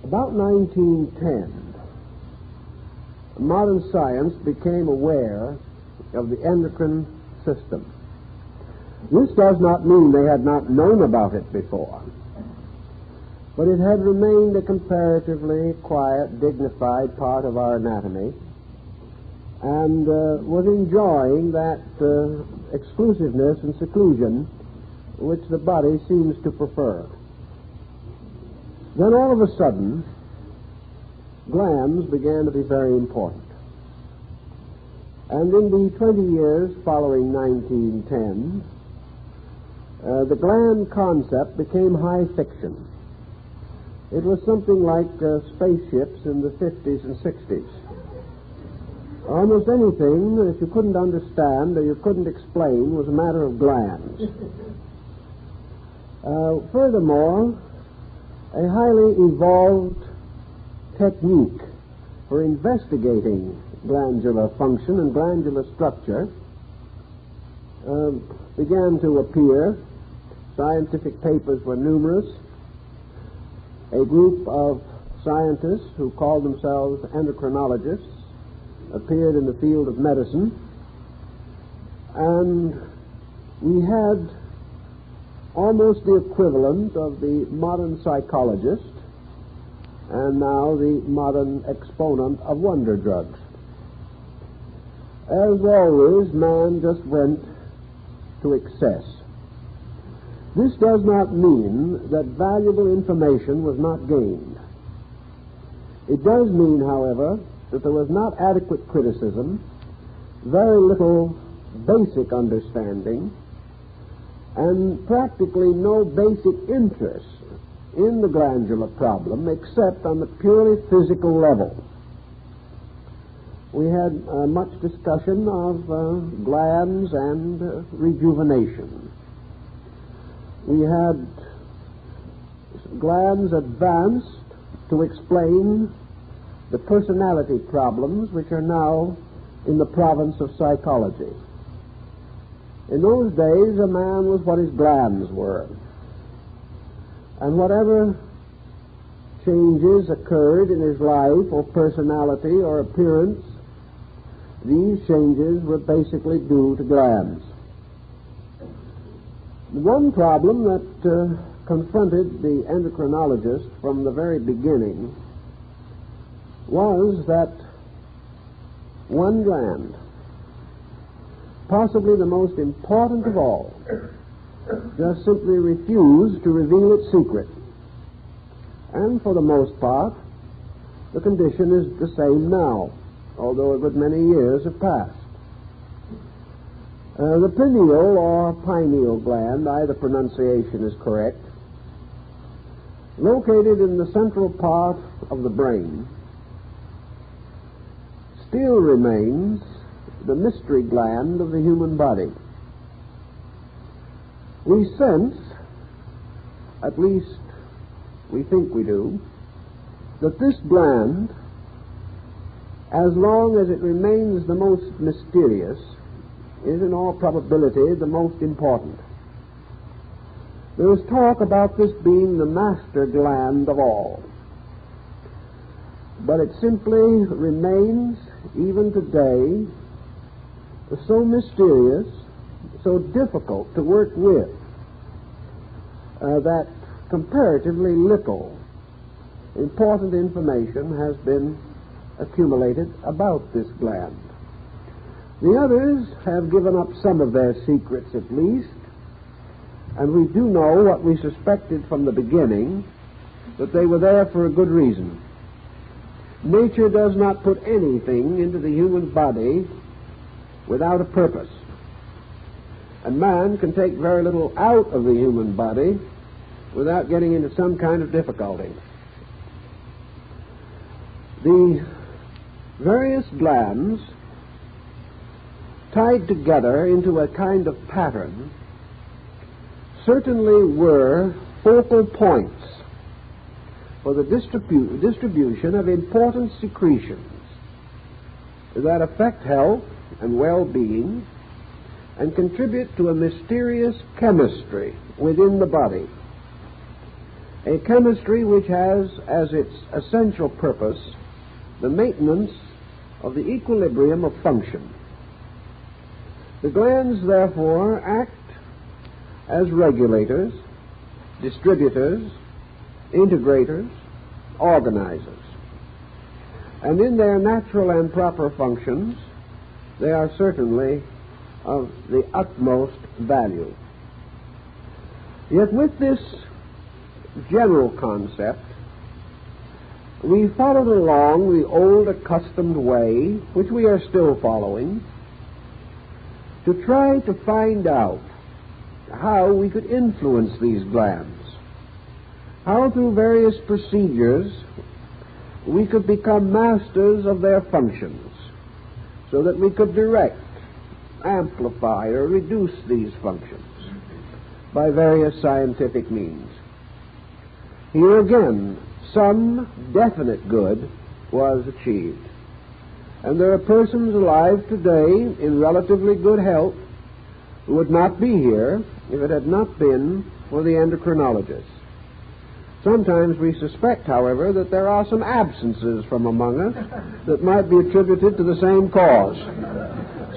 About 1910, modern science became aware of the endocrine system. This does not mean they had not known about it before, but it had remained a comparatively quiet, dignified part of our anatomy, and was enjoying that exclusiveness and seclusion which the body seems to prefer. Then all of a sudden, glands began to be very important. And in the 20 years following 1910, the gland concept became high fiction. It was something like spaceships in the 50s and 60s. Almost anything that you couldn't understand or you couldn't explain was a matter of glands. Furthermore, a highly evolved technique for investigating glandular function and glandular structure began to appear. Scientific papers were numerous. A group of scientists who called themselves endocrinologists appeared in the field of medicine, and we had almost the equivalent of the modern psychologist and now the modern exponent of wonder drugs. As always, man just went to excess. This does not mean that valuable information was not gained. It does mean, however, that there was not adequate criticism, very little basic understanding, and practically no basic interest in the glandular problem except on the purely physical level. We had much discussion of glands and rejuvenation. We had glands advanced to explain the personality problems which are now in the province of psychology. In those days, a man was what his glands were. And whatever changes occurred in his life or personality or appearance, these changes were basically due to glands. One problem that confronted the endocrinologist from the very beginning was that one gland, possibly the most important of all, just simply refused to reveal its secret. And for the most part, the condition is the same now, although a good many years have passed. The pineal or pineal gland, either pronunciation is correct, located in the central part of the brain, still remains the mystery gland of the human body. We sense, at least we think we do, that this gland, as long as it remains the most mysterious, is in all probability the most important. There is talk about this being the master gland of all, but it simply remains, even today, so mysterious, so difficult to work with, that comparatively little important information has been accumulated about this gland. The others have given up some of their secrets at least, and we do know what we suspected from the beginning, that they were there for a good reason. Nature does not put anything into the human body without a purpose. And man can take very little out of the human body without getting into some kind of difficulty. The various glands, tied together into a kind of pattern, certainly were focal points for the distribution of important secretions that affect health and well-being and contribute to a mysterious chemistry within the body. a chemistry which has as its essential purpose the maintenance of the equilibrium of function. The glands, therefore, act as regulators, distributors, integrators, organizers. And in their natural and proper functions, they are certainly of the utmost value. Yet with this general concept, we followed along the old accustomed way, which we are still following, to try to find out how we could influence these glands, how through various procedures we could become masters of their functions, so that we could direct, amplify, or reduce these functions by various scientific means. Here again, some definite good was achieved. And there are persons alive today in relatively good health who would not be here if it had not been for the endocrinologists. Sometimes we suspect, however, that there are some absences from among us that might be attributed to the same cause.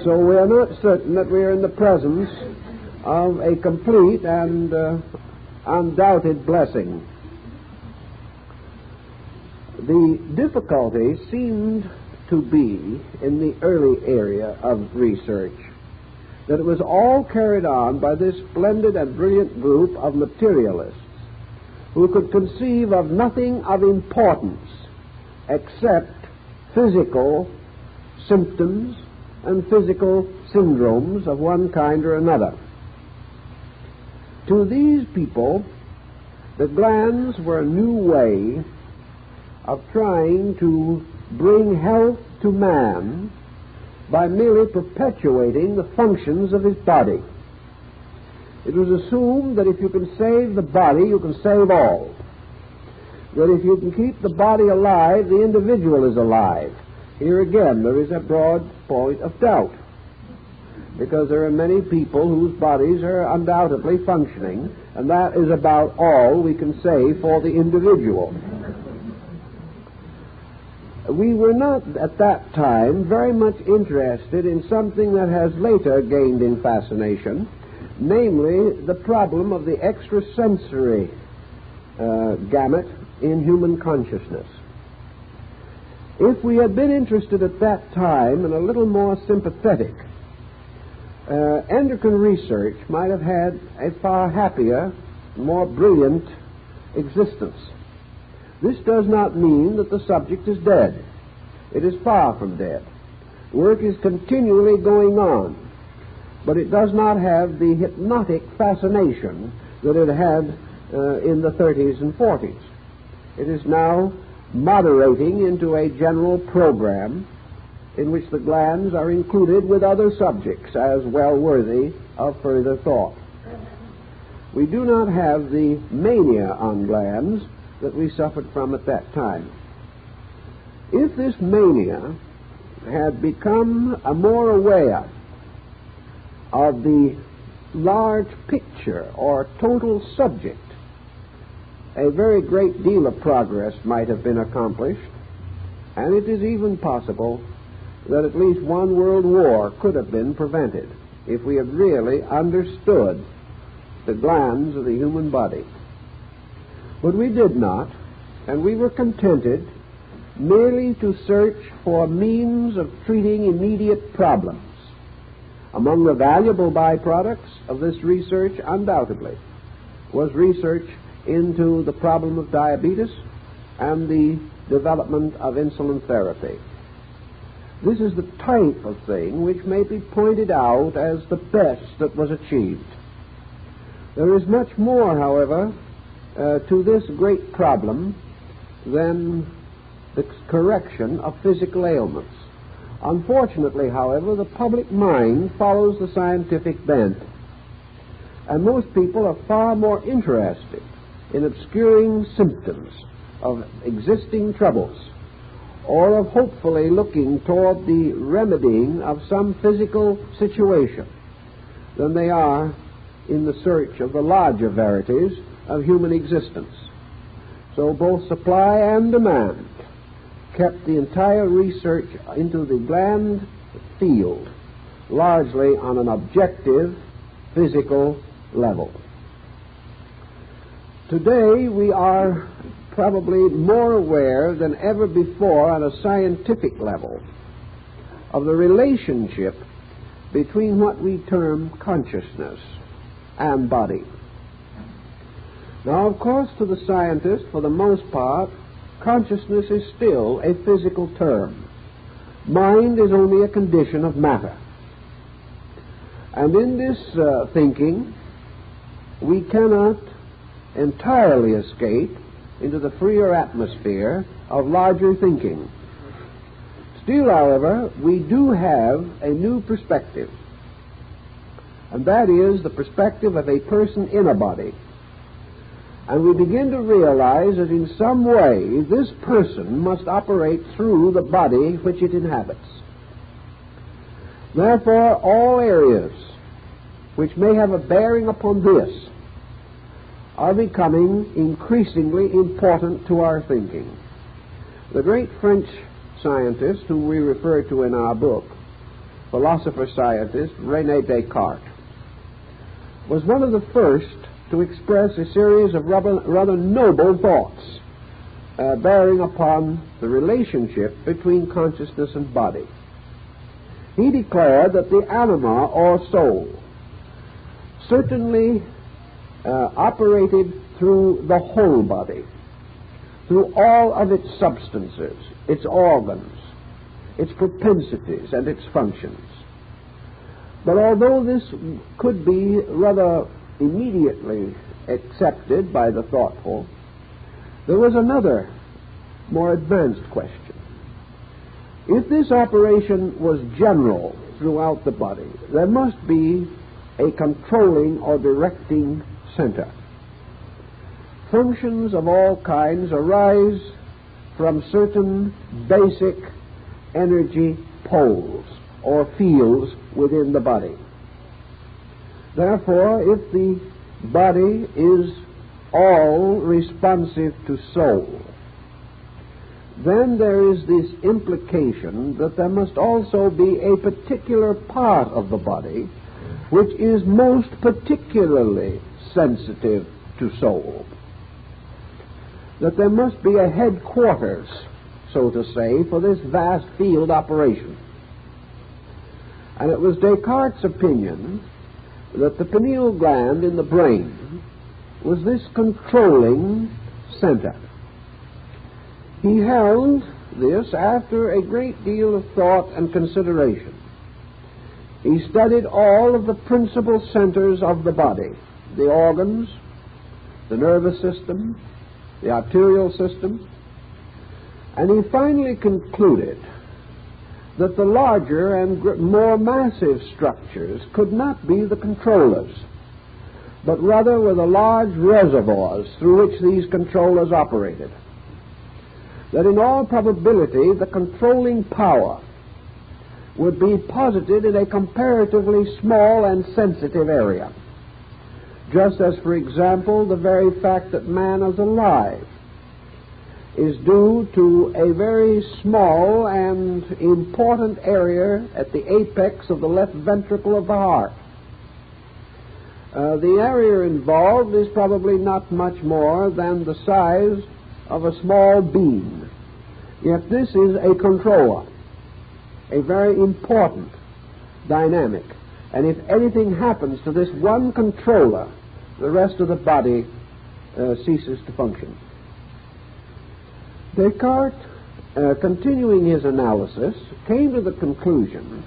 So we are not certain that we are in the presence of a complete and undoubted blessing. The difficulty seemed to be in the early area of research, that it was all carried on by this splendid and brilliant group of materialists who could conceive of nothing of importance except physical symptoms and physical syndromes of one kind or another. To these people, the glands were a new way of trying to bring health to man by merely perpetuating the functions of his body. It was assumed that if you can save the body, you can save all. That if you can keep the body alive, the individual is alive. Here again, there is a broad point of doubt, because there are many people whose bodies are undoubtedly functioning, and that is about all we can say for the individual. We were not at that time very much interested in something that has later gained in fascination, namely the problem of the extrasensory gamut in human consciousness. If we had been interested at that time and a little more sympathetic, endocrine research might have had a far happier, more brilliant existence. This does not mean that the subject is dead. It is far from dead. Work is continually going on, but it does not have the hypnotic fascination that it had in the 30s and 40s. It is now moderating into a general program in which the glands are included with other subjects as well worthy of further thought. We do not have the mania on glands that we suffered from at that time. If this mania had become more aware of the large picture or total subject, a very great deal of progress might have been accomplished, and it is even possible that at least one world war could have been prevented if we had really understood the glands of the human body. But we did not, and we were contented merely to search for means of treating immediate problems. Among the valuable byproducts of this research, undoubtedly, was research into the problem of diabetes and the development of insulin therapy. This is the type of thing which may be pointed out as the best that was achieved. There is much more, however, to this great problem than the correction of physical ailments. Unfortunately, however, the public mind follows the scientific bent, and most people are far more interested in obscuring symptoms of existing troubles or of hopefully looking toward the remedying of some physical situation than they are in the search of the larger verities of human existence. So both supply and demand kept the entire research into the gland field largely on an objective physical level. Today we are probably more aware than ever before on a scientific level of the relationship between what we term consciousness and body. Now, of course, to the scientist, for the most part, consciousness is still a physical term. Mind is only a condition of matter. And in this thinking, we cannot entirely escape into the freer atmosphere of larger thinking. Still, however, we do have a new perspective, and that is the perspective of a person in a body. And we begin to realize that in some way this person must operate through the body which it inhabits. Therefore, all areas which may have a bearing upon this are becoming increasingly important to our thinking. The great French scientist whom we refer to in our book, philosopher-scientist René Descartes, was one of the first to express a series of rather noble thoughts bearing upon the relationship between consciousness and body. He declared that the anima, or soul, certainly operated through the whole body, through all of its substances, its organs, its propensities, and its functions. But although this could be rather immediately accepted by the thoughtful, there was another, more advanced question. If this operation was general throughout the body, there must be a controlling or directing center. Functions of all kinds arise from certain basic energy poles or fields within the body. Therefore, if the body is all responsive to soul, then there is this implication that there must also be a particular part of the body which is most particularly sensitive to soul. That there must be a headquarters, so to say, for this vast field operation. And it was Descartes' opinion that the pineal gland in the brain was this controlling center. He held this after a great deal of thought and consideration. He studied all of the principal centers of the body, the organs, the nervous system, the arterial system, and he finally concluded that the larger and more massive structures could not be the controllers, but rather were the large reservoirs through which these controllers operated. That in all probability the controlling power would be posited in a comparatively small and sensitive area. Just as, for example, the very fact that man is alive is due to a very small and important area at the apex of the left ventricle of the heart. The area involved is probably not much more than the size of a small bean. Yet this is a controller, a very important dynamic. And if anything happens to this one controller, the rest of the body ceases to function. Descartes, continuing his analysis, came to the conclusion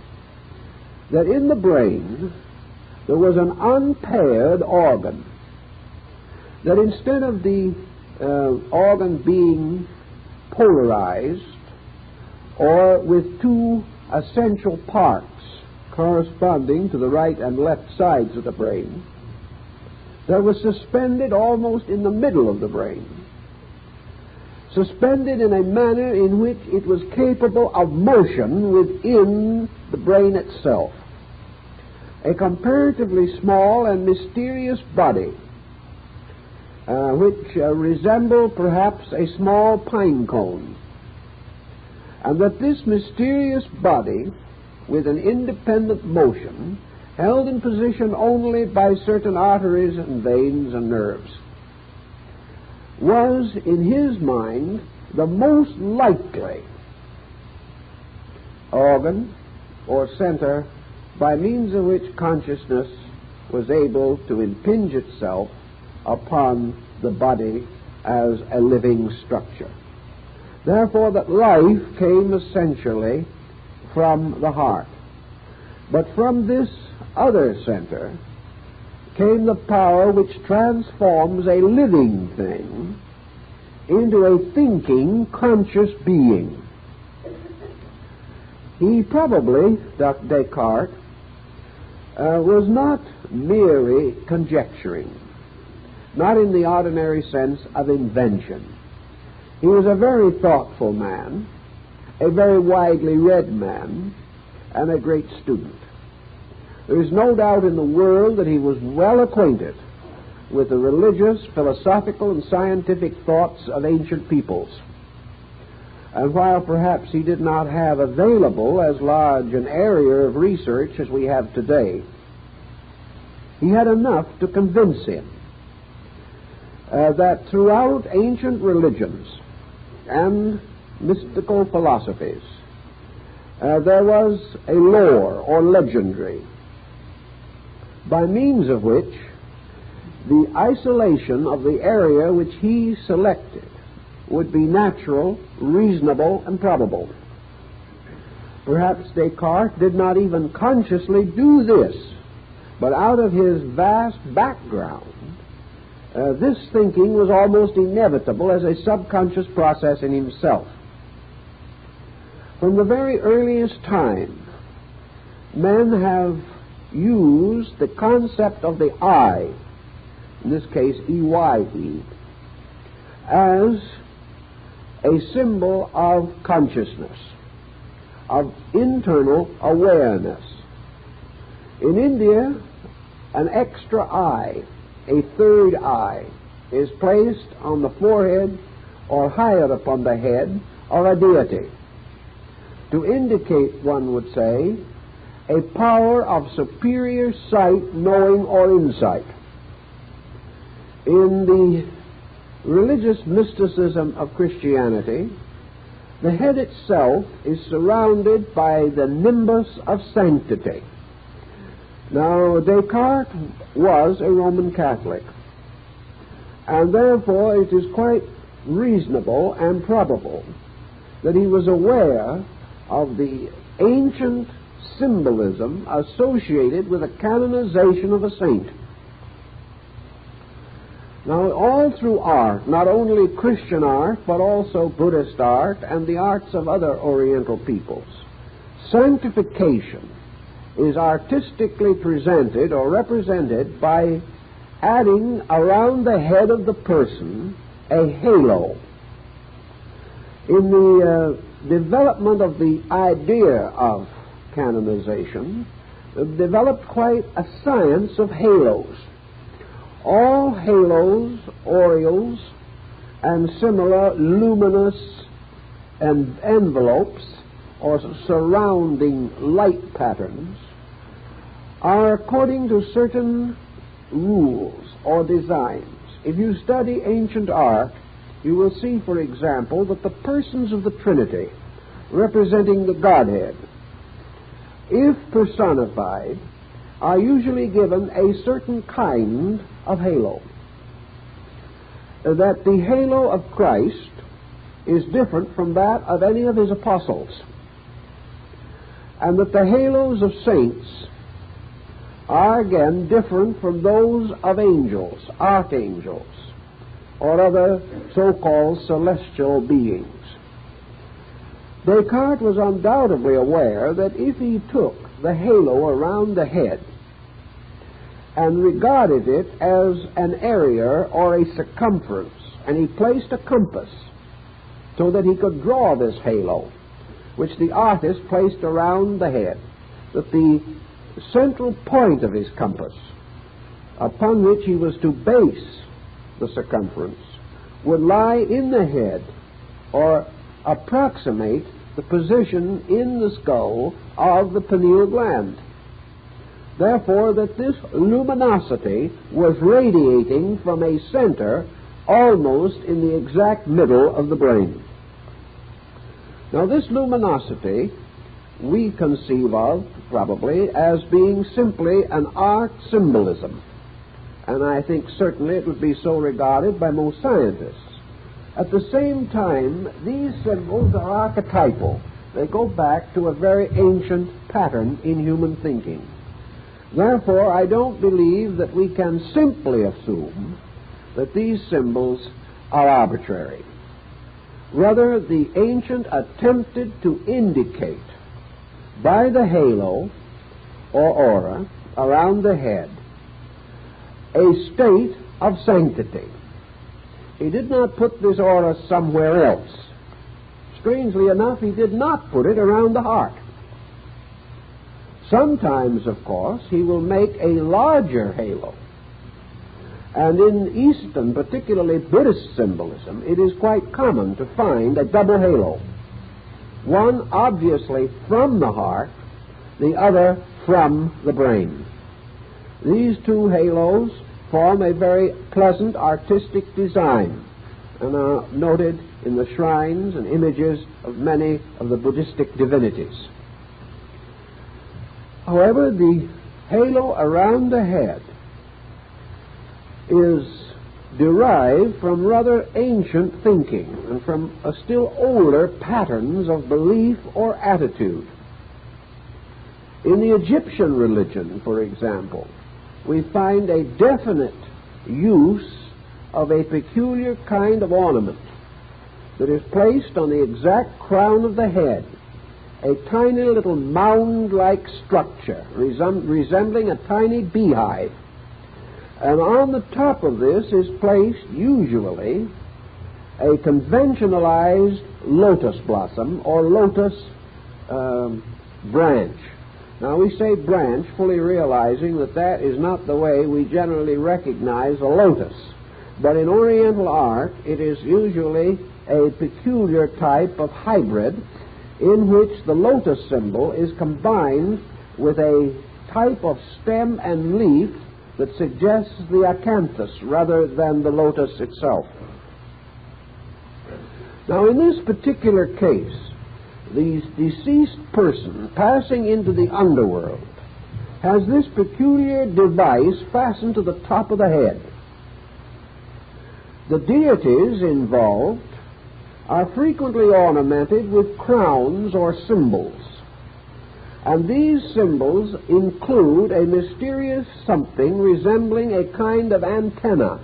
that in the brain there was an unpaired organ, that instead of the organ being polarized or with two essential parts corresponding to the right and left sides of the brain, there was suspended almost in the middle of the brain, suspended in a manner in which it was capable of motion within the brain itself, a comparatively small and mysterious body which resemble perhaps a small pine cone, and that this mysterious body, with an independent motion, held in position only by certain arteries and veins and nerves, was, in his mind, the most likely organ or center by means of which consciousness was able to impinge itself upon the body as a living structure. Therefore, that life came essentially from the heart. But from this other center came the power which transforms a living thing into a thinking, conscious being. He probably, Dr. Descartes, was not merely conjecturing, not in the ordinary sense of invention. He was a very thoughtful man, a very widely read man, and a great student. There is no doubt in the world that he was well acquainted with the religious, philosophical, and scientific thoughts of ancient peoples. And while perhaps he did not have available as large an area of research as we have today, he had enough to convince him that throughout ancient religions and mystical philosophies there was a lore or legendary by means of which the isolation of the area which he selected would be natural, reasonable, and probable. Perhaps Descartes did not even consciously do this, but out of his vast background, this thinking was almost inevitable as a subconscious process in himself. From the very earliest time, men have used the concept of the I, in this case EYE, as a symbol of consciousness, of internal awareness. In India, an extra eye, a third eye, is placed on the forehead or higher upon the head of a deity to indicate, one would say, a power of superior sight, knowing, or insight. In the religious mysticism of Christianity, the head itself is surrounded by the nimbus of sanctity. Now, Descartes was a Roman Catholic, and therefore it is quite reasonable and probable that he was aware of the ancient symbolism associated with the canonization of a saint. Now, all through art, not only Christian art, but also Buddhist art and the arts of other Oriental peoples, sanctification is artistically presented or represented by adding around the head of the person a halo. In the development of the idea of canonization, developed quite a science of halos. All halos, aureoles, and similar luminous envelopes or surrounding light patterns are according to certain rules or designs. If you study ancient art, you will see, for example, that the persons of the Trinity, representing the Godhead, if personified, are usually given a certain kind of halo. That the halo of Christ is different from that of any of his apostles, and that the halos of saints are again different from those of angels, archangels, or other so-called celestial beings. Descartes was undoubtedly aware that if he took the halo around the head and regarded it as an area or a circumference, and he placed a compass so that he could draw this halo, which the artist placed around the head, that the central point of his compass, upon which he was to base the circumference, would lie in the head or approximate the position in the skull of the pineal gland. Therefore, that this luminosity was radiating from a center almost in the exact middle of the brain. Now, this luminosity we conceive of, probably, as being simply an art symbolism. And I think certainly it would be so regarded by most scientists. At the same time, these symbols are archetypal. They go back to a very ancient pattern in human thinking. Therefore, I don't believe that we can simply assume that these symbols are arbitrary. Rather, the ancient attempted to indicate by the halo or aura around the head a state of sanctity. He did not put this aura somewhere else. Strangely enough, he did not put it around the heart. Sometimes, of course, he will make a larger halo. And in Eastern, particularly Buddhist symbolism, it is quite common to find a double halo. One obviously from the heart, the other from the brain. These two halos form a very pleasant artistic design and are noted in the shrines and images of many of the Buddhistic divinities. However, the halo around the head is derived from rather ancient thinking and from a still older patterns of belief or attitude. In the Egyptian religion, for example, we find a definite use of a peculiar kind of ornament that is placed on the exact crown of the head, a tiny little mound-like structure resembling a tiny beehive. And on the top of this is placed usually a conventionalized lotus blossom or lotus branch. Now, we say branch, fully realizing that that is not the way we generally recognize a lotus. But in Oriental art, it is usually a peculiar type of hybrid in which the lotus symbol is combined with a type of stem and leaf that suggests the acanthus rather than the lotus itself. Now, in this particular case, the deceased person passing into the underworld has this peculiar device fastened to the top of the head. The deities involved are frequently ornamented with crowns or symbols, and these symbols include a mysterious something resembling a kind of antenna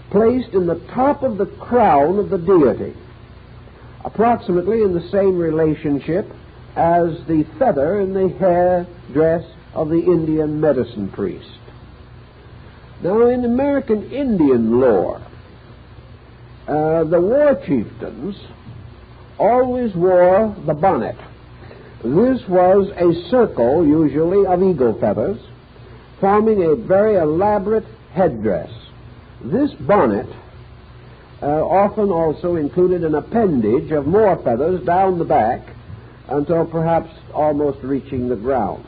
placed in the top of the crown of the deity, approximately in the same relationship as the feather in the hair dress of the Indian medicine priest. Now, in American Indian lore, the war chieftains always wore the bonnet. This was a circle, usually, of eagle feathers, forming a very elaborate headdress. This bonnet often also included an appendage of more feathers down the back until perhaps almost reaching the ground.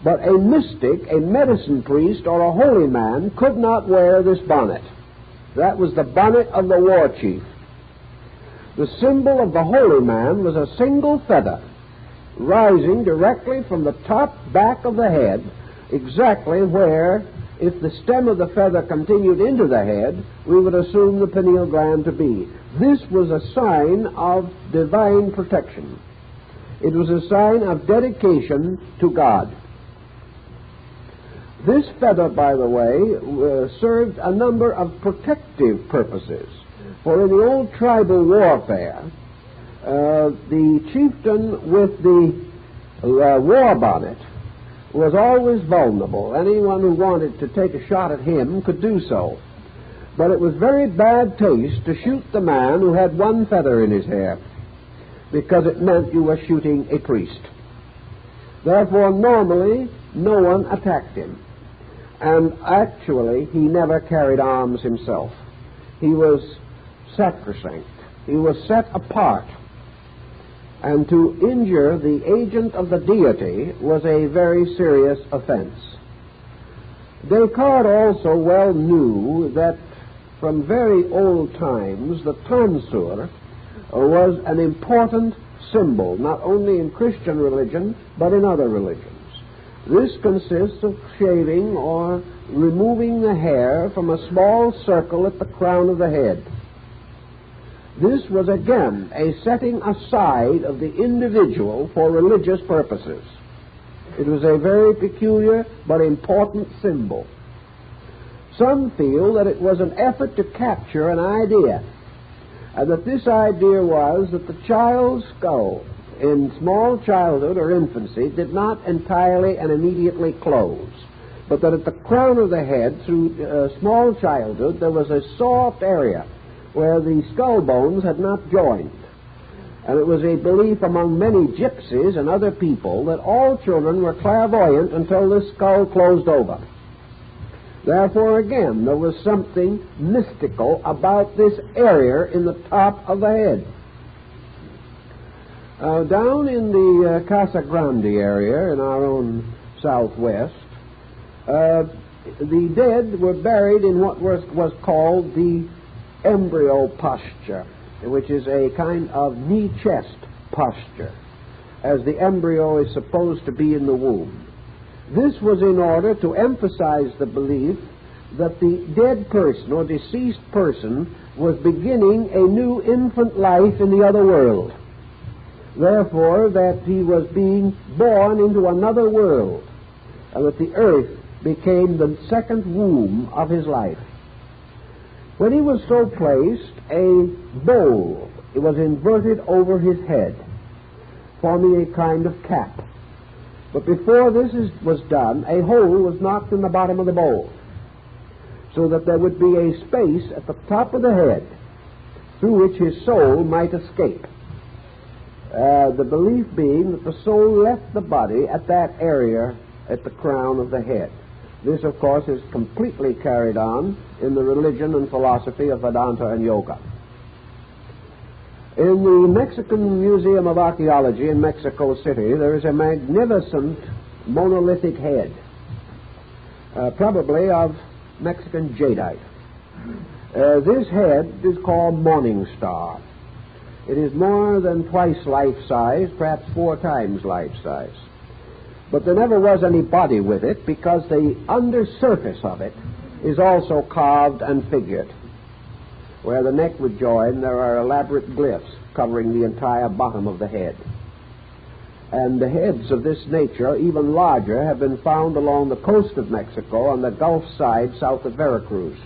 But a mystic, a medicine priest, or a holy man could not wear this bonnet. That was the bonnet of the war chief. The symbol of the holy man was a single feather rising directly from the top back of the head, exactly where, if the stem of the feather continued into the head, we would assume the pineal gland to be. This was a sign of divine protection. It was a sign of dedication to God. This feather, by the way, served a number of protective purposes. For in the old tribal warfare, the chieftain with the war bonnet was always vulnerable. Anyone who wanted to take a shot at him could do so. But it was very bad taste to shoot the man who had one feather in his hair, because it meant you were shooting a priest. Therefore, normally, no one attacked him. And actually, he never carried arms himself. He was sacrosanct. He was set apart. And to injure the agent of the deity was a very serious offense. Descartes also well knew that from very old times the tonsure was an important symbol, not only in Christian religion, but in other religions. This consists of shaving or removing the hair from a small circle at the crown of the head. This was again a setting aside of the individual for religious purposes. It was a very peculiar but important symbol. Some feel that it was an effort to capture an idea, and that this idea was that the child's skull in small childhood or infancy did not entirely and immediately close, but that at the crown of the head through small childhood there was a soft area where the skull bones had not joined. And it was a belief among many gypsies and other people that all children were clairvoyant until the skull closed over. Therefore, again, there was something mystical about this area in the top of the head. Down in the Casa Grande area in our own southwest, the dead were buried in what was called the embryo posture, which is a kind of knee-chest posture, as the embryo is supposed to be in the womb. This was in order to emphasize the belief that the dead person or deceased person was beginning a new infant life in the other world. Therefore, that he was being born into another world, and that the earth became the second womb of his life. When he was so placed, a bowl was inverted over his head, forming a kind of cap. But before this was done, a hole was knocked in the bottom of the bowl, so that there would be a space at the top of the head through which his soul might escape. The belief being that the soul left the body at that area at the crown of the head. This, of course, is completely carried on in the religion and philosophy of Vedanta and Yoga. In the Mexican Museum of Archaeology in Mexico City, there is a magnificent monolithic head, probably of Mexican jadeite. This head is called Morning Star. It is more than twice life-size, perhaps 4 times life-size. But there never was any body with it, because the undersurface of it is also carved and figured. Where the neck would join, there are elaborate glyphs covering the entire bottom of the head. And the heads of this nature, even larger, have been found along the coast of Mexico on the Gulf side south of Veracruz.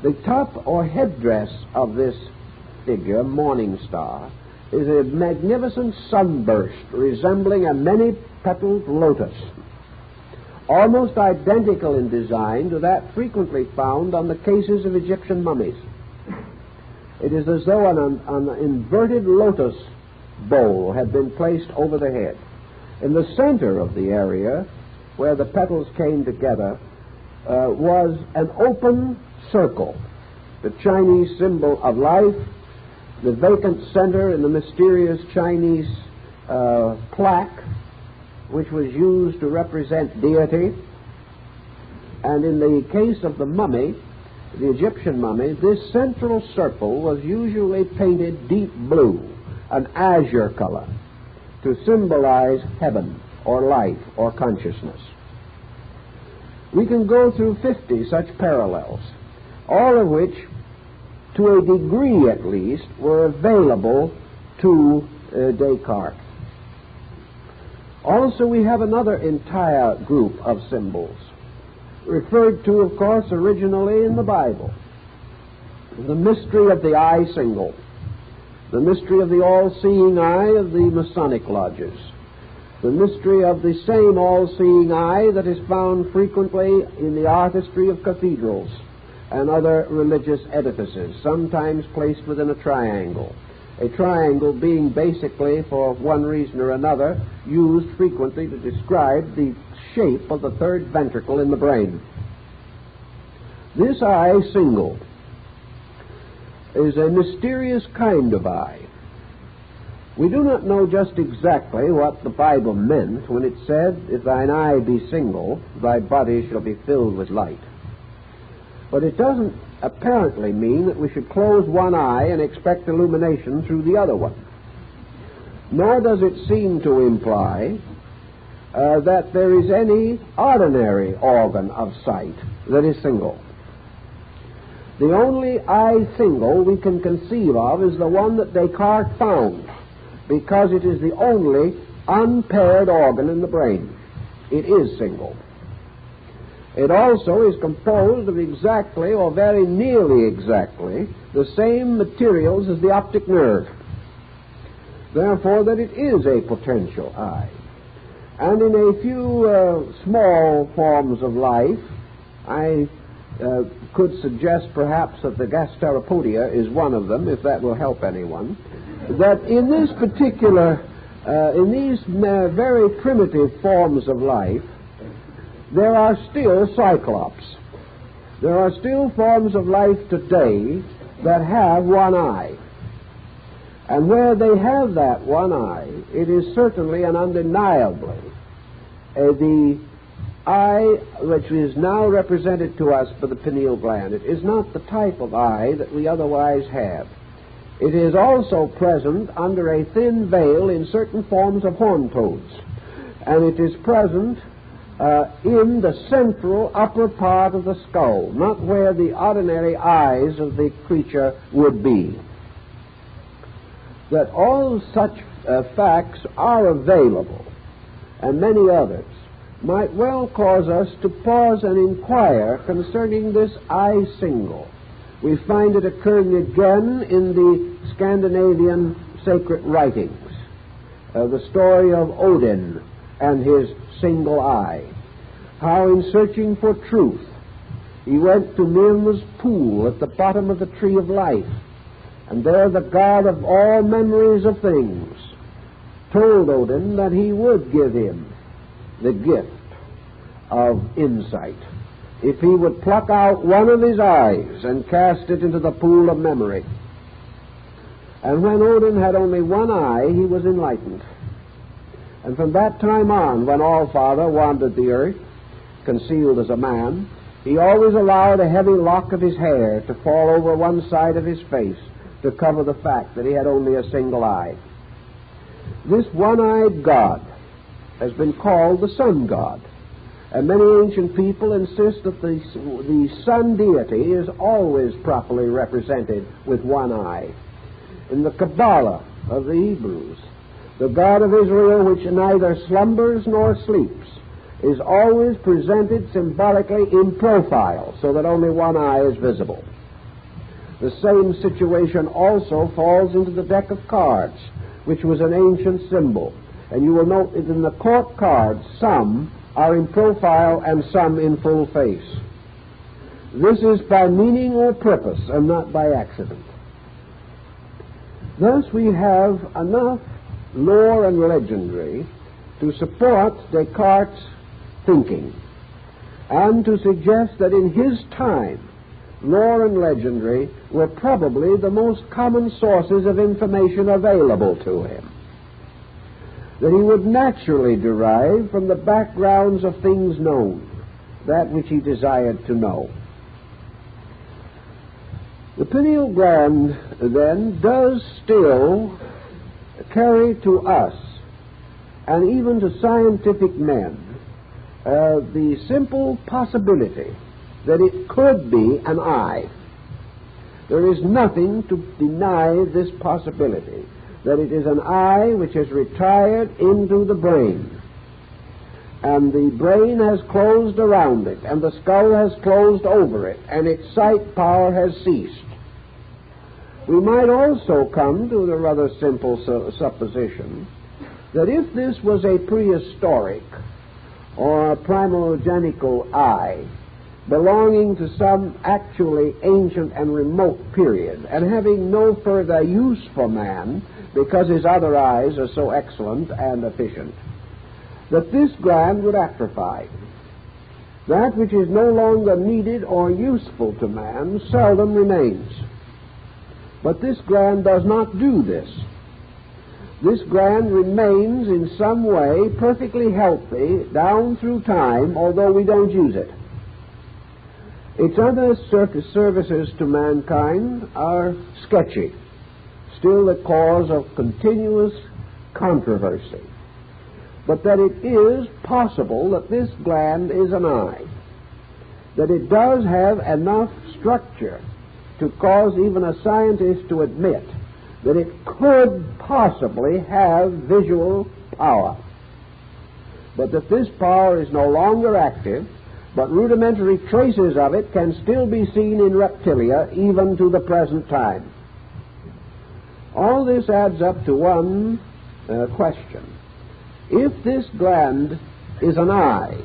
The top or headdress of this figure, Morning Star, is a magnificent sunburst resembling a many-petaled lotus, almost identical in design to that frequently found on the cases of Egyptian mummies. It is as though an inverted lotus bowl had been placed over the head. In the center of the area, where the petals came together, was an open circle, the Chinese symbol of life, the vacant center in the mysterious Chinese plaque, which was used to represent deity. And in the case of the mummy, the Egyptian mummy, this central circle was usually painted deep blue, an azure color, to symbolize heaven or life or consciousness. We can go through 50 such parallels, all of which, to a degree at least, were available to Descartes. Also, we have another entire group of symbols, referred to, of course, originally in the Bible. The mystery of the eye single, the mystery of the all-seeing eye of the Masonic lodges, the mystery of the same all-seeing eye that is found frequently in the artistry of cathedrals and other religious edifices, sometimes placed within a triangle, a triangle being basically, for one reason or another, used frequently to describe the shape of the third ventricle in the brain. This eye single is a mysterious kind of eye. We do not know just exactly what the Bible meant when it said, "If thine eye be single, thy body shall be filled with light." But it doesn't apparently mean that we should close one eye and expect illumination through the other one. Nor does it seem to imply that there is any ordinary organ of sight that is single. The only eye single we can conceive of is the one that Descartes found, because it is the only unpaired organ in the brain. It is single. It also is composed of exactly, or very nearly exactly, the same materials as the optic nerve. Therefore, that it is a potential eye. And in a few small forms of life, I could suggest perhaps that the gasteropodia is one of them, if that will help anyone, that in this particular, in these very primitive forms of life, there are still cyclops. There are still forms of life today that have one eye. And where they have that one eye, it is certainly and undeniably the eye which is now represented to us by the pineal gland. It is not the type of eye that we otherwise have. It is also present under a thin veil in certain forms of horn toads, and it is present in the central upper part of the skull, not where the ordinary eyes of the creature would be. That all such facts are available, and many others, might well cause us to pause and inquire concerning this eye single. We find it occurring again in the Scandinavian sacred writings, the story of Odin and his single eye, how in searching for truth he went to Mirma's pool at the bottom of the tree of life, and there the god of all memories of things told Odin that he would give him the gift of insight if he would pluck out one of his eyes and cast it into the pool of memory. And when Odin had only one eye, he was enlightened. And from that time on, when Allfather wandered the earth, concealed as a man, he always allowed a heavy lock of his hair to fall over one side of his face to cover the fact that he had only a single eye. This one-eyed god has been called the sun god, and many ancient people insist that the sun deity is always properly represented with one eye. In the Kabbalah of the Hebrews, the God of Israel, which neither slumbers nor sleeps, is always presented symbolically in profile, so that only one eye is visible. The same situation also falls into the deck of cards, which was an ancient symbol. And you will note that in the court cards, some are in profile and some in full face. This is by meaning or purpose, and not by accident. Thus we have enough lore and legendary to support Descartes' thinking, and to suggest that in his time, lore and legendary were probably the most common sources of information available to him, that he would naturally derive from the backgrounds of things known that which he desired to know. The pineal gland, then, does still carry to us, and even to scientific men, the simple possibility that it could be an eye. There is nothing to deny this possibility, that it is an eye which has retired into the brain, and the brain has closed around it, and the skull has closed over it, and its sight power has ceased. We might also come to the rather simple supposition that if this was a prehistoric or a primogenital eye, belonging to some actually ancient and remote period, and having no further use for man because his other eyes are so excellent and efficient, that this gland would atrophy. That which is no longer needed or useful to man seldom remains. But this gland does not do this. This gland remains in some way perfectly healthy down through time, although we don't use it. Its other services to mankind are sketchy, still the cause of continuous controversy. But that it is possible that this gland is an eye, that it does have enough structure to cause even a scientist to admit that it could possibly have visual power, but that this power is no longer active, but rudimentary traces of it can still be seen in reptilia even to the present time. All this adds up to one question. If this gland is an eye,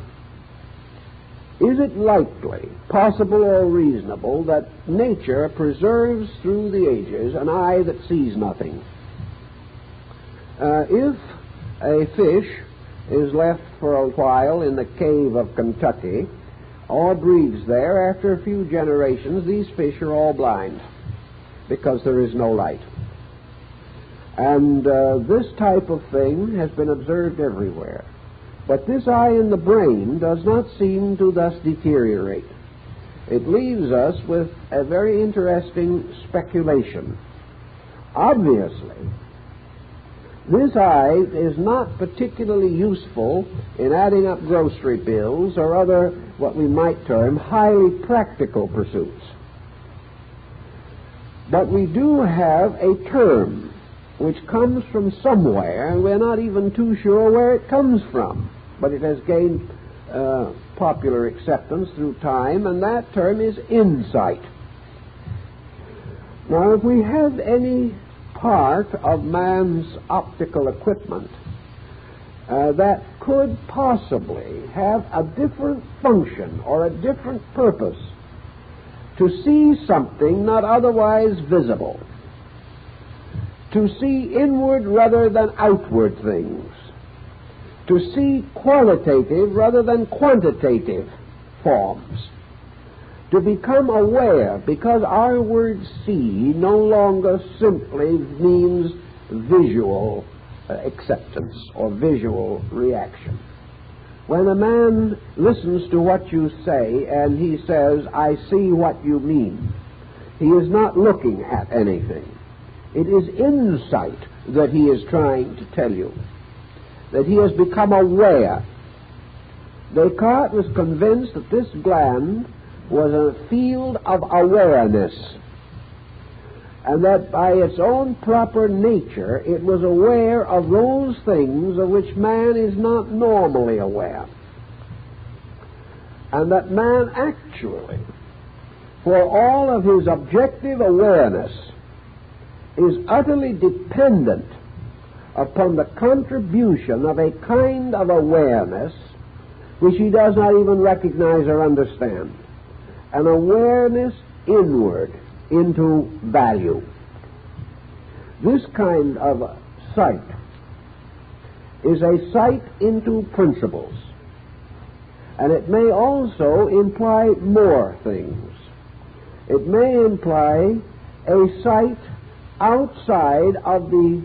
is it likely, possible, or reasonable that nature preserves through the ages an eye that sees nothing? If a fish is left for a while in the cave of Kentucky, or breeds there, after a few generations, these fish are all blind because there is no light. And this type of thing has been observed everywhere. But this eye in the brain does not seem to thus deteriorate. It leaves us with a very interesting speculation. Obviously, this eye is not particularly useful in adding up grocery bills or other, what we might term, highly practical pursuits. But we do have a term which comes from somewhere, and we're not even too sure where it comes from, but it has gained popular acceptance through time, and that term is insight. Now, if we have any part of man's optical equipment that could possibly have a different function or a different purpose, to see something not otherwise visible, to see inward rather than outward things, to see qualitative rather than quantitative forms, to become aware, because our word see no longer simply means visual acceptance or visual reaction. When a man listens to what you say and he says, "I see what you mean," he is not looking at anything. It is insight that he is trying to tell you, that he has become aware. Descartes was convinced that this gland was a field of awareness, and that by its own proper nature it was aware of those things of which man is not normally aware, and that man actually, for all of his objective awareness, is utterly dependent upon the contribution of a kind of awareness which he does not even recognize or understand, an awareness inward into value. This kind of sight is a sight into principles, and it may also imply more things. It may imply a sight outside of the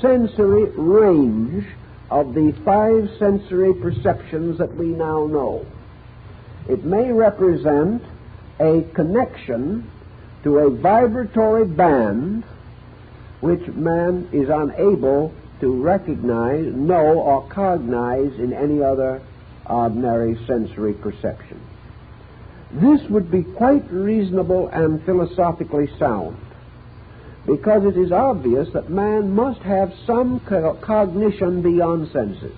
sensory range of the five sensory perceptions that we now know. It may represent a connection to a vibratory band which man is unable to recognize, know, or cognize in any other ordinary sensory perception. This would be quite reasonable and philosophically sound, because it is obvious that man must have some cognition beyond senses.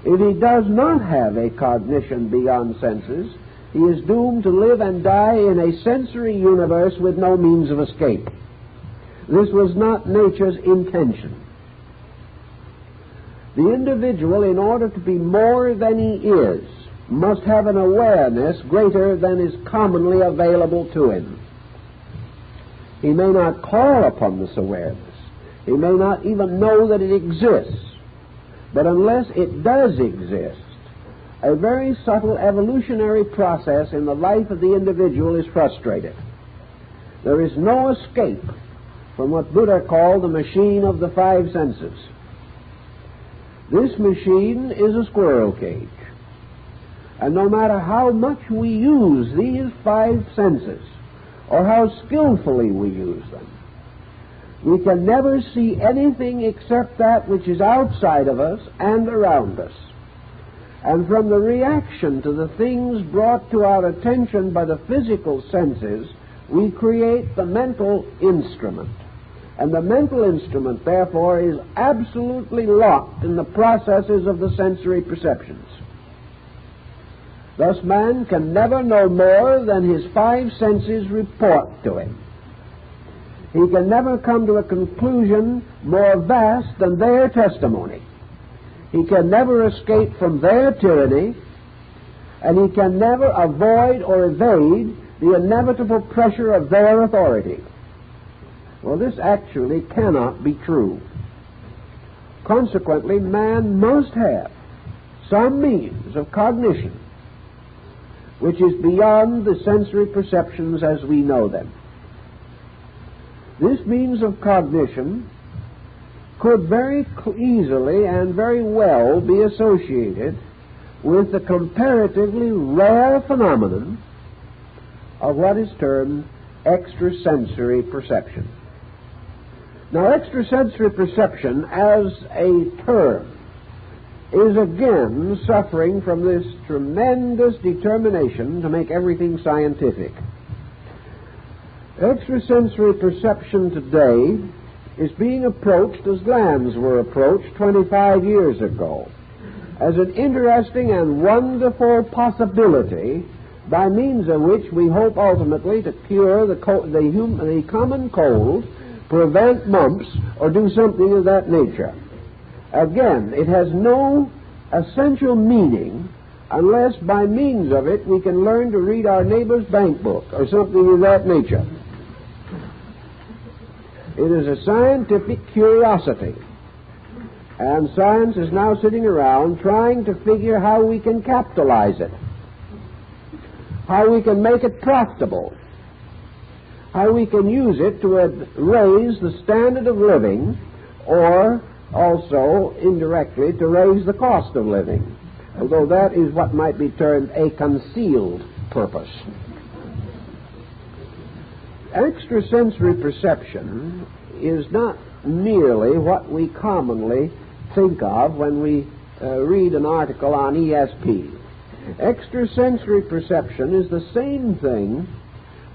If he does not have a cognition beyond senses, he is doomed to live and die in a sensory universe with no means of escape. This was not nature's intention. The individual, in order to be more than he is, must have an awareness greater than is commonly available to him. He may not call upon this awareness. He may not even know that it exists. But unless it does exist, a very subtle evolutionary process in the life of the individual is frustrated. There is no escape from what Buddha called the machine of the five senses. This machine is a squirrel cage. And no matter how much we use these five senses, or how skillfully we use them, we can never see anything except that which is outside of us and around us. And from the reaction to the things brought to our attention by the physical senses, we create the mental instrument. And the mental instrument, therefore, is absolutely locked in the processes of the sensory perceptions. Thus, man can never know more than his five senses report to him. He can never come to a conclusion more vast than their testimony. He can never escape from their tyranny, and he can never avoid or evade the inevitable pressure of their authority. Well, this actually cannot be true. Consequently, man must have some means of cognition which is beyond the sensory perceptions as we know them. This means of cognition could very easily and very well be associated with the comparatively rare phenomenon of what is termed extrasensory perception. Now, extrasensory perception as a term is again suffering from this tremendous determination to make everything scientific. Extrasensory perception today is being approached as glands were approached 25 years ago, as an interesting and wonderful possibility by means of which we hope ultimately to cure the common cold, prevent mumps, or do something of that nature. Again, it has no essential meaning unless by means of it we can learn to read our neighbor's bank book or something of that nature. It is a scientific curiosity, and science is now sitting around trying to figure how we can capitalize it, how we can make it profitable, how we can use it to raise the standard of living, or also indirectly to raise the cost of living, although that is what might be termed a concealed purpose. Extrasensory perception is not merely what we commonly think of when we read an article on ESP. Extrasensory perception is the same thing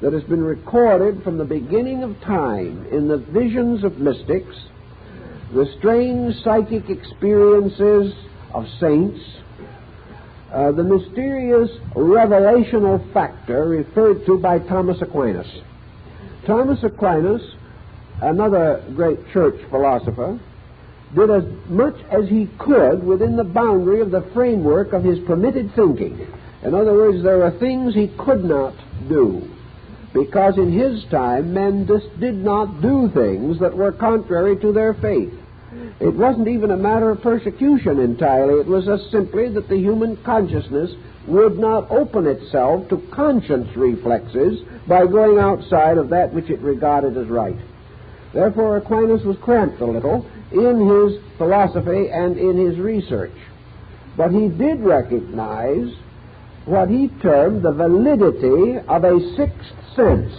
that has been recorded from the beginning of time in the visions of mystics, the strange psychic experiences of saints, the mysterious revelational factor referred to by Thomas Aquinas. Thomas Aquinas, another great church philosopher, did as much as he could within the boundary of the framework of his permitted thinking. In other words, there are things he could not do, because in his time men just did not do things that were contrary to their faith. It wasn't even a matter of persecution entirely. It was just simply that the human consciousness would not open itself to conscience reflexes by going outside of that which it regarded as right. Therefore, Aquinas was cramped a little in his philosophy and in his research. But he did recognize what he termed the validity of a sixth sense.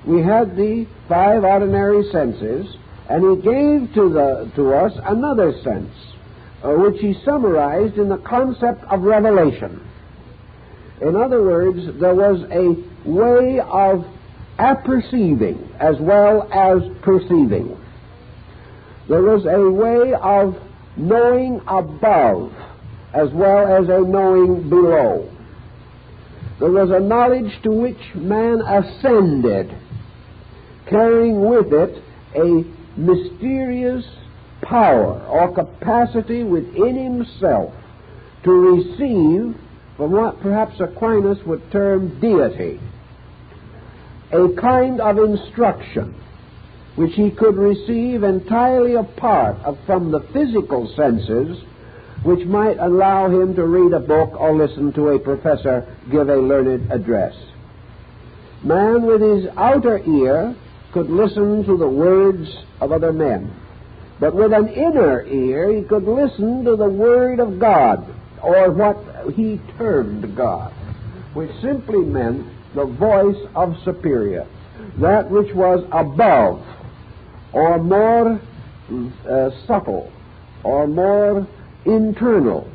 We had the five ordinary senses, and he gave to us another sense, which he summarized in the concept of revelation. In other words, there was a way of apperceiving as well as perceiving. There was a way of knowing above as well as a knowing below. There was a knowledge to which man ascended, carrying with it a mysterious power or capacity within himself to receive from what perhaps Aquinas would term deity, a kind of instruction which he could receive entirely apart from the physical senses, which might allow him to read a book or listen to a professor give a learned address. Man with his outer ear could listen to the words of other men, but with an inner ear he could listen to the Word of God, or what he termed God, which simply meant the voice of superior, that which was above, or more subtle, or more internal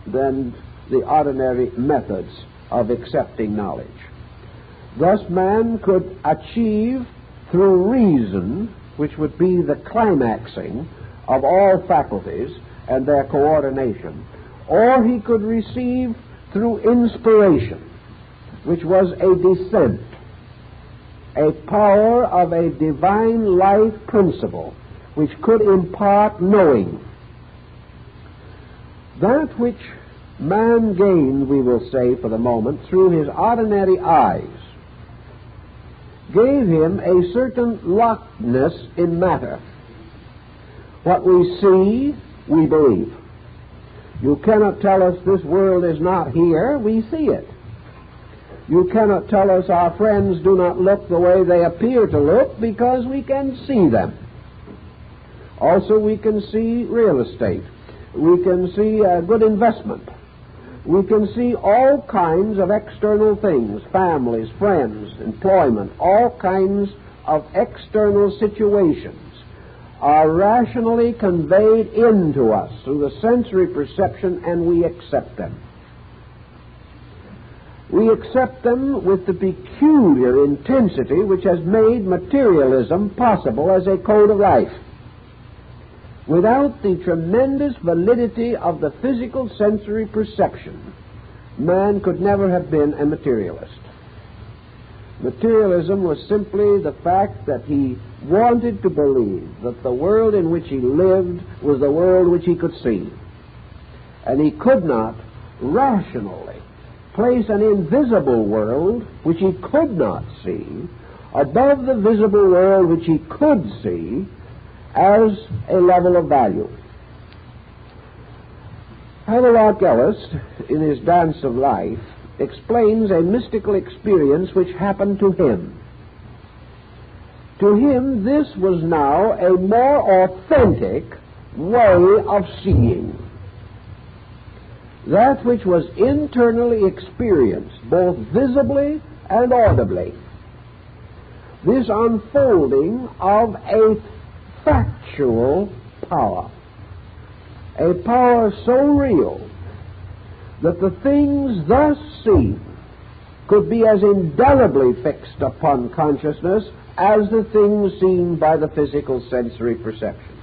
than the ordinary methods of accepting knowledge. Thus man could achieve through reason, which would be the climaxing of all faculties and their coordination, or he could receive through inspiration, which was a descent, a power of a divine life principle which could impart knowing. That which man gained, we will say for the moment, through his ordinary eyes, gave him a certain lockedness in matter. What we see, we believe. You cannot tell us this world is not here, we see it. You cannot tell us our friends do not look the way they appear to look, because we can see them. Also, we can see real estate. We can see a good investment. We can see all kinds of external things, families, friends, employment, all kinds of external situations are rationally conveyed into us through the sensory perception, and we accept them. We accept them with the peculiar intensity which has made materialism possible as a code of life. Without the tremendous validity of the physical sensory perception, man could never have been a materialist. Materialism was simply the fact that he wanted to believe that the world in which he lived was the world which he could see. And he could not rationally place an invisible world which he could not see above the visible world which he could see as a level of value. Havelock Ellis, in his Dance of Life, explains a mystical experience which happened to him. To him, this was now a more authentic way of seeing. That which was internally experienced, both visibly and audibly. This unfolding of a factual power, a power so real that the things thus seen could be as indelibly fixed upon consciousness as the things seen by the physical sensory perception.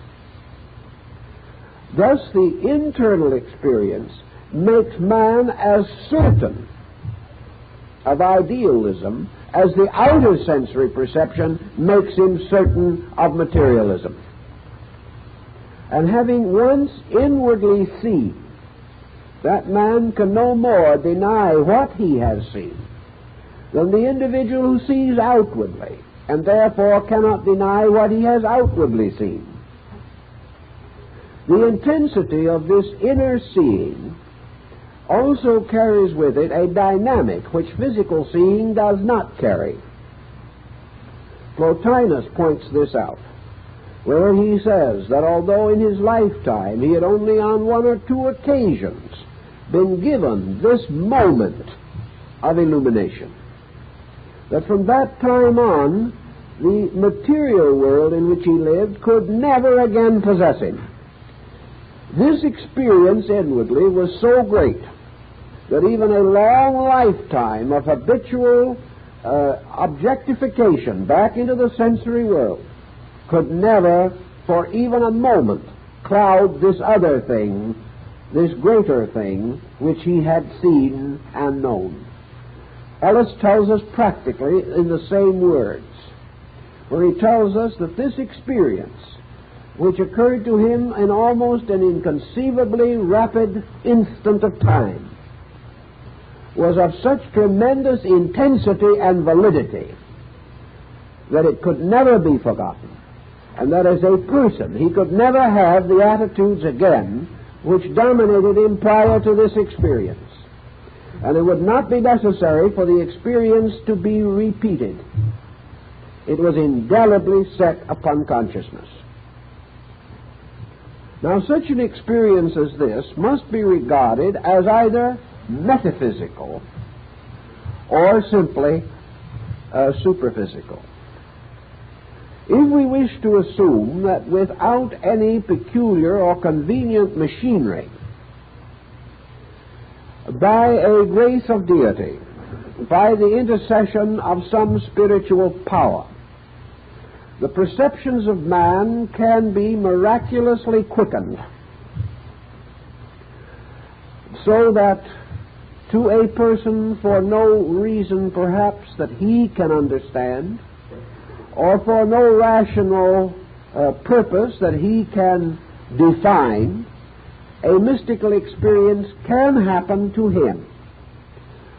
Thus the internal experience makes man as certain of idealism as the outer sensory perception makes him certain of materialism. And having once inwardly seen, that man can no more deny what he has seen than the individual who sees outwardly, and therefore cannot deny what he has outwardly seen. The intensity of this inner seeing also carries with it a dynamic which physical seeing does not carry. Plotinus points this out, where he says that although in his lifetime he had only on one or two occasions been given this moment of illumination, that from that time on the material world in which he lived could never again possess him. This experience inwardly was so great that even a long lifetime of habitual objectification back into the sensory world could never, for even a moment, cloud this other thing, this greater thing, which he had seen and known. Ellis tells us practically in the same words, where he tells us that this experience, which occurred to him in almost an inconceivably rapid instant of time, was of such tremendous intensity and validity that it could never be forgotten, and that as a person he could never have the attitudes again which dominated him prior to this experience. And it would not be necessary for the experience to be repeated. It was indelibly set upon consciousness. Now, such an experience as this must be regarded as either metaphysical or simply superphysical. If we wish to assume that without any peculiar or convenient machinery, by a grace of deity, by the intercession of some spiritual power, the perceptions of man can be miraculously quickened, so that to a person, for no reason perhaps that he can understand, or for no rational purpose that he can define, a mystical experience can happen to him,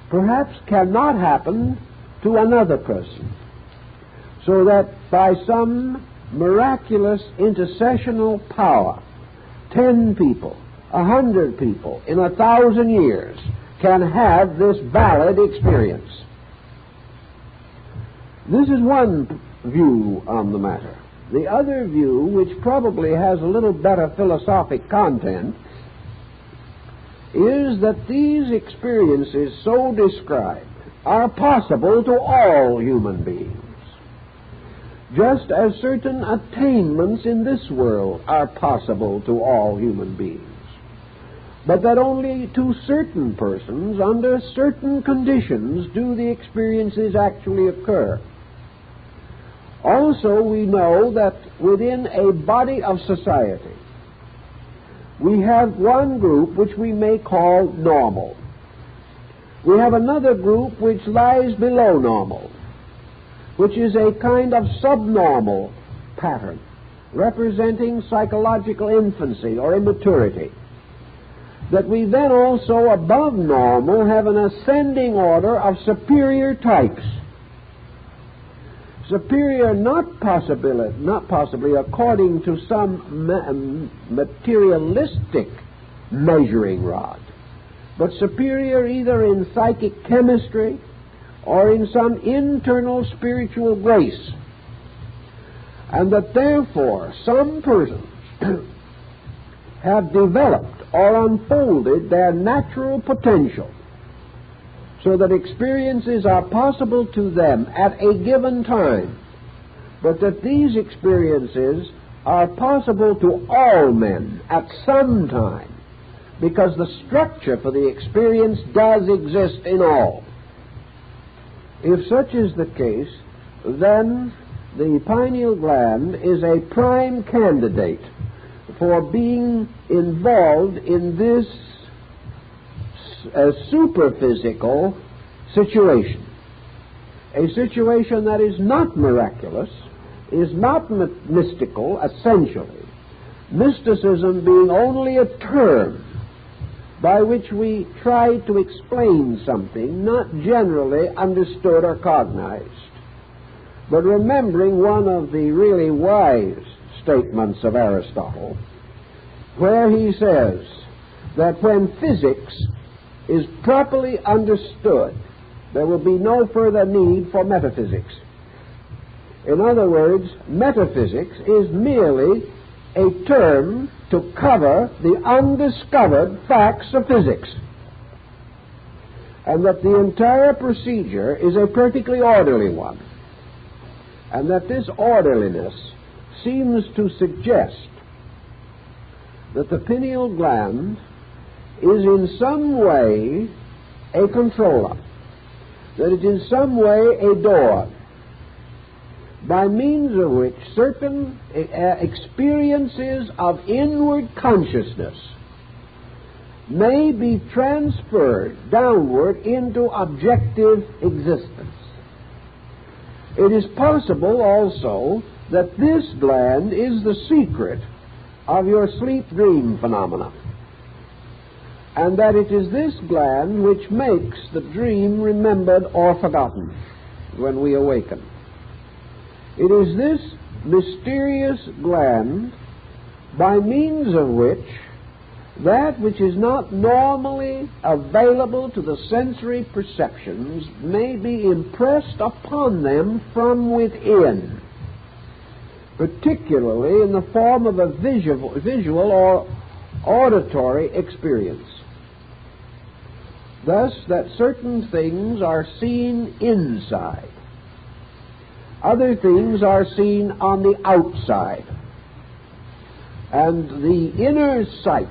perhaps cannot happen to another person, so that by some miraculous intercessional power, 10 people, 100 people in 1,000 years can have this valid experience. This is one view on the matter. The other view, which probably has a little better philosophic content, is that these experiences so described are possible to all human beings, just as certain attainments in this world are possible to all human beings, but that only to certain persons, under certain conditions, do the experiences actually occur. Also, we know that within a body of society, we have one group which we may call normal. We have another group which lies below normal, which is a kind of subnormal pattern, representing psychological infancy or immaturity. That we then also, above normal, have an ascending order of superior types. Superior not possibly according to some materialistic measuring rod, but superior either in psychic chemistry or in some internal spiritual grace. And that therefore some persons have developed or unfolded their natural potential, so that experiences are possible to them at a given time, but that these experiences are possible to all men at some time, because the structure for the experience does exist in all. If such is the case, then the pineal gland is a prime candidate for being involved in this superphysical situation, a situation that is not miraculous, is not mystical essentially, mysticism being only a term by which we try to explain something not generally understood or cognized. But remembering one of the really wise statements of Aristotle, where he says that when physics is properly understood, there will be no further need for metaphysics. In other words, metaphysics is merely a term to cover the undiscovered facts of physics, and that the entire procedure is a perfectly orderly one, and that this orderliness seems to suggest that the pineal gland is in some way a controller, that it is in some way a door, by means of which certain experiences of inward consciousness may be transferred downward into objective existence. It is possible also that this gland is the secret of your sleep-dream phenomena. and that it is this gland which makes the dream remembered or forgotten when we awaken. It is this mysterious gland by means of which that which is not normally available to the sensory perceptions may be impressed upon them from within, particularly in the form of a visual or auditory experience. Thus, that certain things are seen inside, other things are seen on the outside, and the inner sight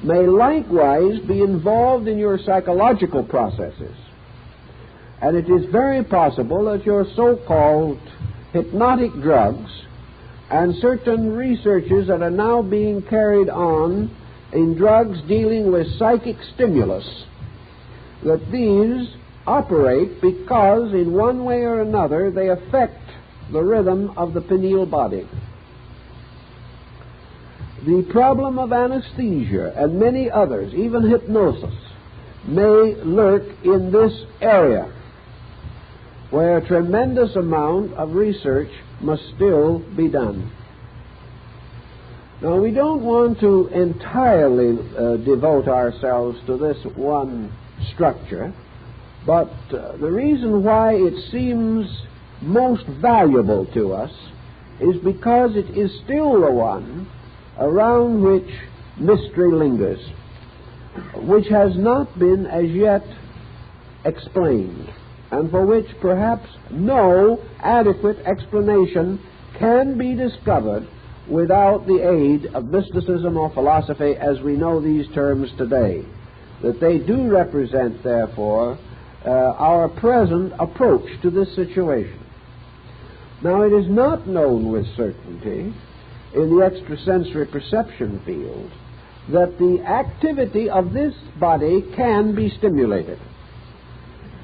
may likewise be involved in your psychological processes. And it is very possible that your so-called hypnotic drugs and certain researches that are now being carried on in drugs dealing with psychic stimulus, that these operate because in one way or another they affect the rhythm of the pineal body. The problem of anesthesia and many others, even hypnosis, may lurk in this area where a tremendous amount of research must still be done. Now, we don't want to entirely devote ourselves to this one structure, but the reason why it seems most valuable to us is because it is still the one around which mystery lingers, which has not been as yet explained, and for which perhaps no adequate explanation can be discovered without the aid of mysticism or philosophy as we know these terms today. That they do represent, therefore, our present approach to this situation. Now, it is not known with certainty in the extrasensory perception field that the activity of this body can be stimulated.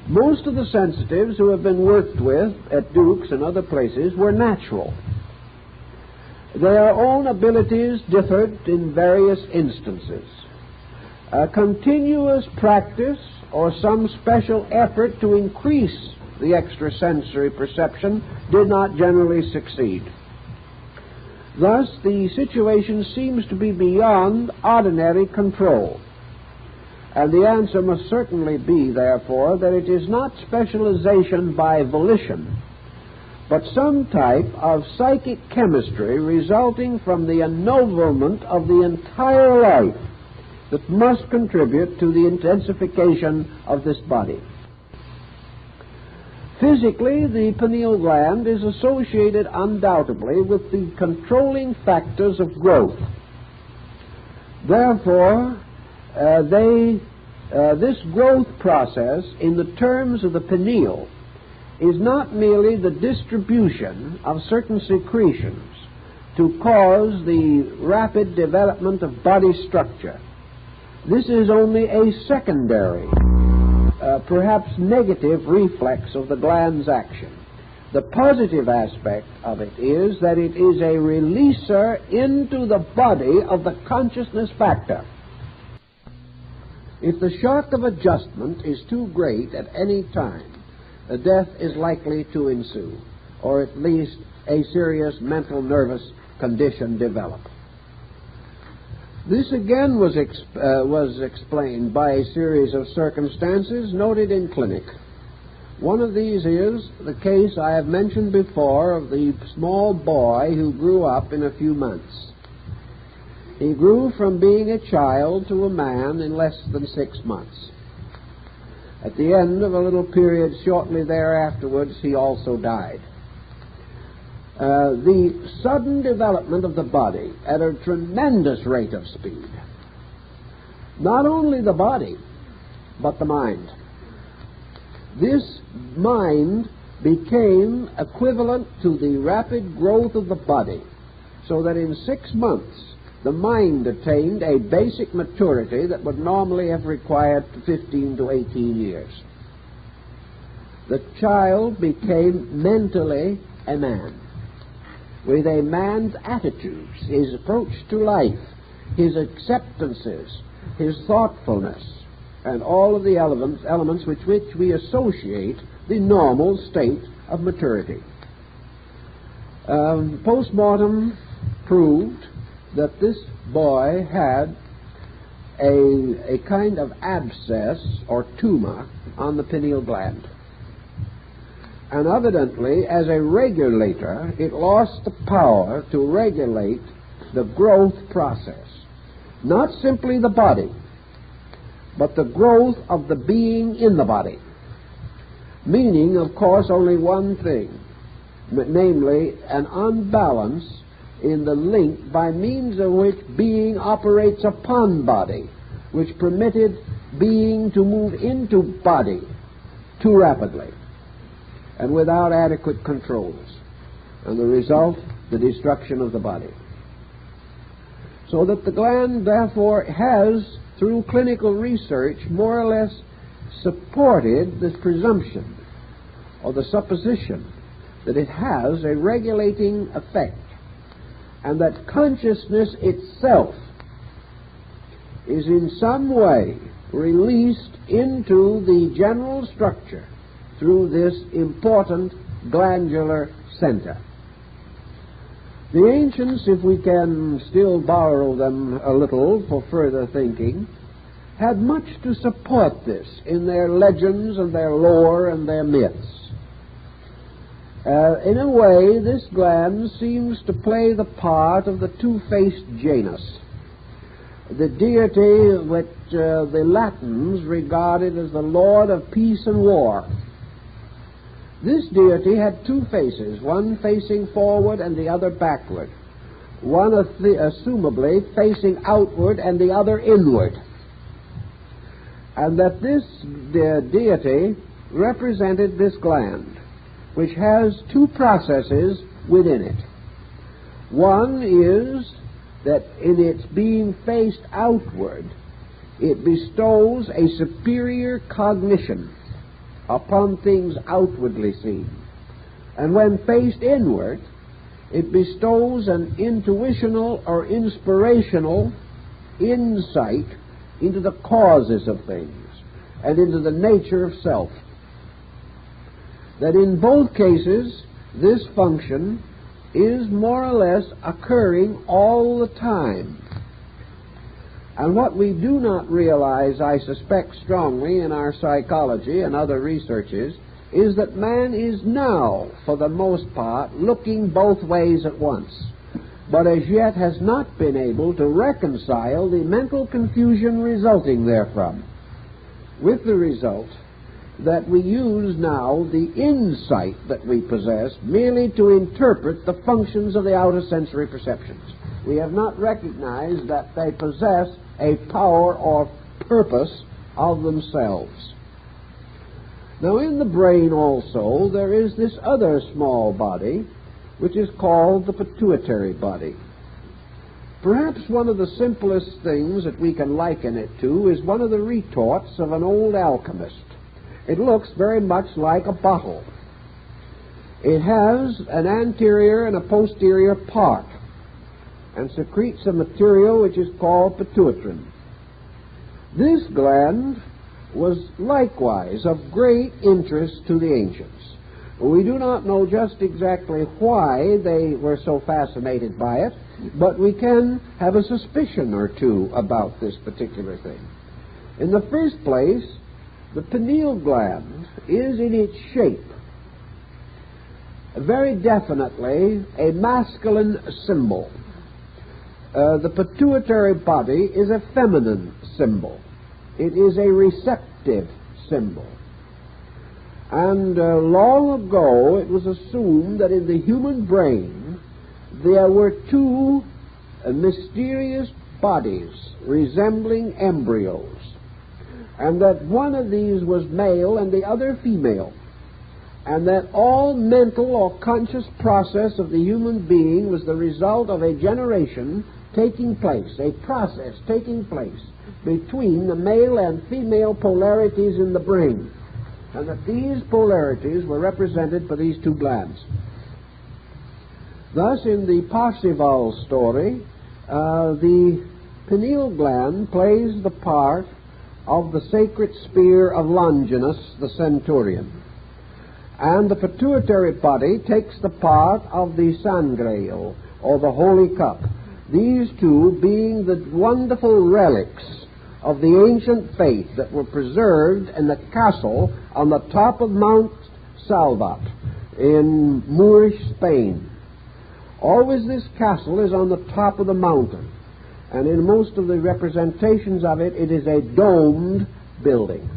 Most of the sensitives who have been worked with at Duke's and other places were natural. Their own abilities differed in various instances. A continuous practice or some special effort to increase the extrasensory perception did not generally succeed. Thus, the situation seems to be beyond ordinary control. And the answer must certainly be, therefore, that it is not specialization by volition, but some type of psychic chemistry resulting from the ennoblement of the entire life that must contribute to the intensification of this body. Physically, the pineal gland is associated undoubtedly with the controlling factors of growth. Therefore, this growth process, in the terms of the pineal, is not merely the distribution of certain secretions to cause the rapid development of body structure. This is only a secondary, perhaps negative reflex of the gland's action. The positive aspect of it is that it is a releaser into the body of the consciousness factor. If the shock of adjustment is too great at any time, a death is likely to ensue, or at least a serious mental nervous condition develop. This again was explained by a series of circumstances noted in clinic. One of these is the case I have mentioned before of the small boy who grew up in a few months. He grew from being a child to a man in less than 6 months. At the end of a little period shortly thereafterwards, he also died. The sudden development of the body at a tremendous rate of speed. Not only the body, but the mind. This mind became equivalent to the rapid growth of the body, so that in 6 months the mind attained a basic maturity that would normally have required 15 to 18 years. The child became mentally a man, with a man's attitudes, his approach to life, his acceptances, his thoughtfulness, and all of the elements with which we associate the normal state of maturity. Postmortem proved that this boy had a kind of abscess or tumor on the pineal gland. And evidently, as a regulator, it lost the power to regulate the growth process. Not simply the body, but the growth of the being in the body. Meaning, of course, only one thing, namely an unbalance in the link by means of which being operates upon body, which permitted being to move into body too rapidly and without adequate controls. And the result, the destruction of the body. So that the gland, therefore, has, through clinical research, more or less supported this presumption or the supposition that it has a regulating effect, and that consciousness itself is in some way released into the general structure through this important glandular center. The ancients, if we can still borrow them a little for further thinking, had much to support this in their legends and their lore and their myths. In a way, this gland seems to play the part of the two-faced Janus, the deity which the Latins regarded as the lord of peace and war. This deity had two faces, one facing forward and the other backward, one assumably facing outward and the other inward, and that this deity represented this gland, which has two processes within it. One is that in its being faced outward, it bestows a superior cognition upon things outwardly seen. And when faced inward, it bestows an intuitional or inspirational insight into the causes of things and into the nature of self. That in both cases, this function is more or less occurring all the time. And what we do not realize, I suspect strongly, in our psychology and other researches, is that man is now, for the most part, looking both ways at once, but as yet has not been able to reconcile the mental confusion resulting therefrom, with the result that we use now the insight that we possess merely to interpret the functions of the outer sensory perceptions. We have not recognized that they possess a power or purpose of themselves. Now, in the brain also, there is this other small body, which is called the pituitary body. Perhaps one of the simplest things that we can liken it to is one of the retorts of an old alchemist. It looks very much like a bottle. It has an anterior and a posterior part, and secretes a material which is called pituitrin. This gland was likewise of great interest to the ancients. We do not know just exactly why they were so fascinated by it, but we can have a suspicion or two about this particular thing. In the first place, the pineal gland is in its shape very definitely a masculine symbol. The pituitary body is a feminine symbol. It is a receptive symbol. And long ago it was assumed that in the human brain there were two mysterious bodies resembling embryos, and that one of these was male and the other female, and that all mental or conscious process of the human being was the result of a generation taking place, a process taking place between the male and female polarities in the brain, and that these polarities were represented by these two glands. Thus, in the Parzival story, the pineal gland plays the part of the sacred spear of Longinus, the centurion, and the pituitary body takes the part of the sangreal, or the holy cup, these two being the wonderful relics of the ancient faith that were preserved in the castle on the top of Mount Salvat in Moorish Spain. Always this castle is on the top of the mountain, and in most of the representations of it, it is a domed building,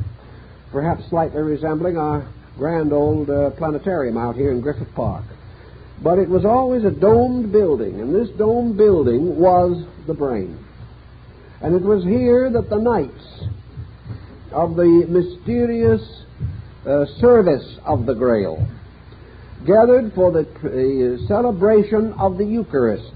perhaps slightly resembling our grand old planetarium out here in Griffith Park. But it was always a domed building, and this domed building was the brain. And it was here that the knights of the mysterious service of the Grail gathered for the celebration of the Eucharist,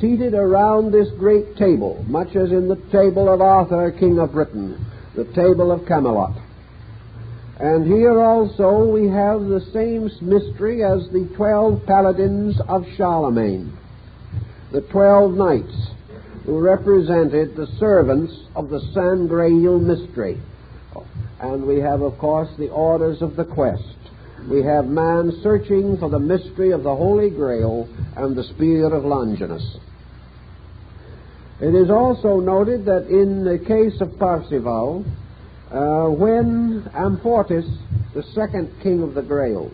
seated around this great table, much as in the table of Arthur, King of Britain, the table of Camelot. And here also we have the same mystery as the 12 paladins of Charlemagne, the 12 knights who represented the servants of the Sangreal mystery. And we have, of course, the orders of the quest. We have man searching for the mystery of the Holy Grail and the spear of Longinus. It is also noted that in the case of Parzival, when Amfortas, the second king of the Grail,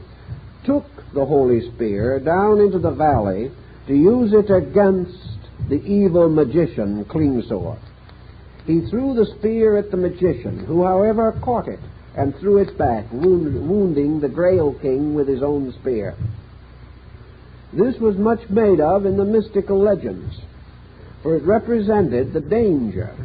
took the Holy Spear down into the valley to use it against the evil magician Klingsor, he threw the spear at the magician, who, however, caught it and threw it back, wounding the Grail king with his own spear. This was much made of in the mystical legends, for it represented the danger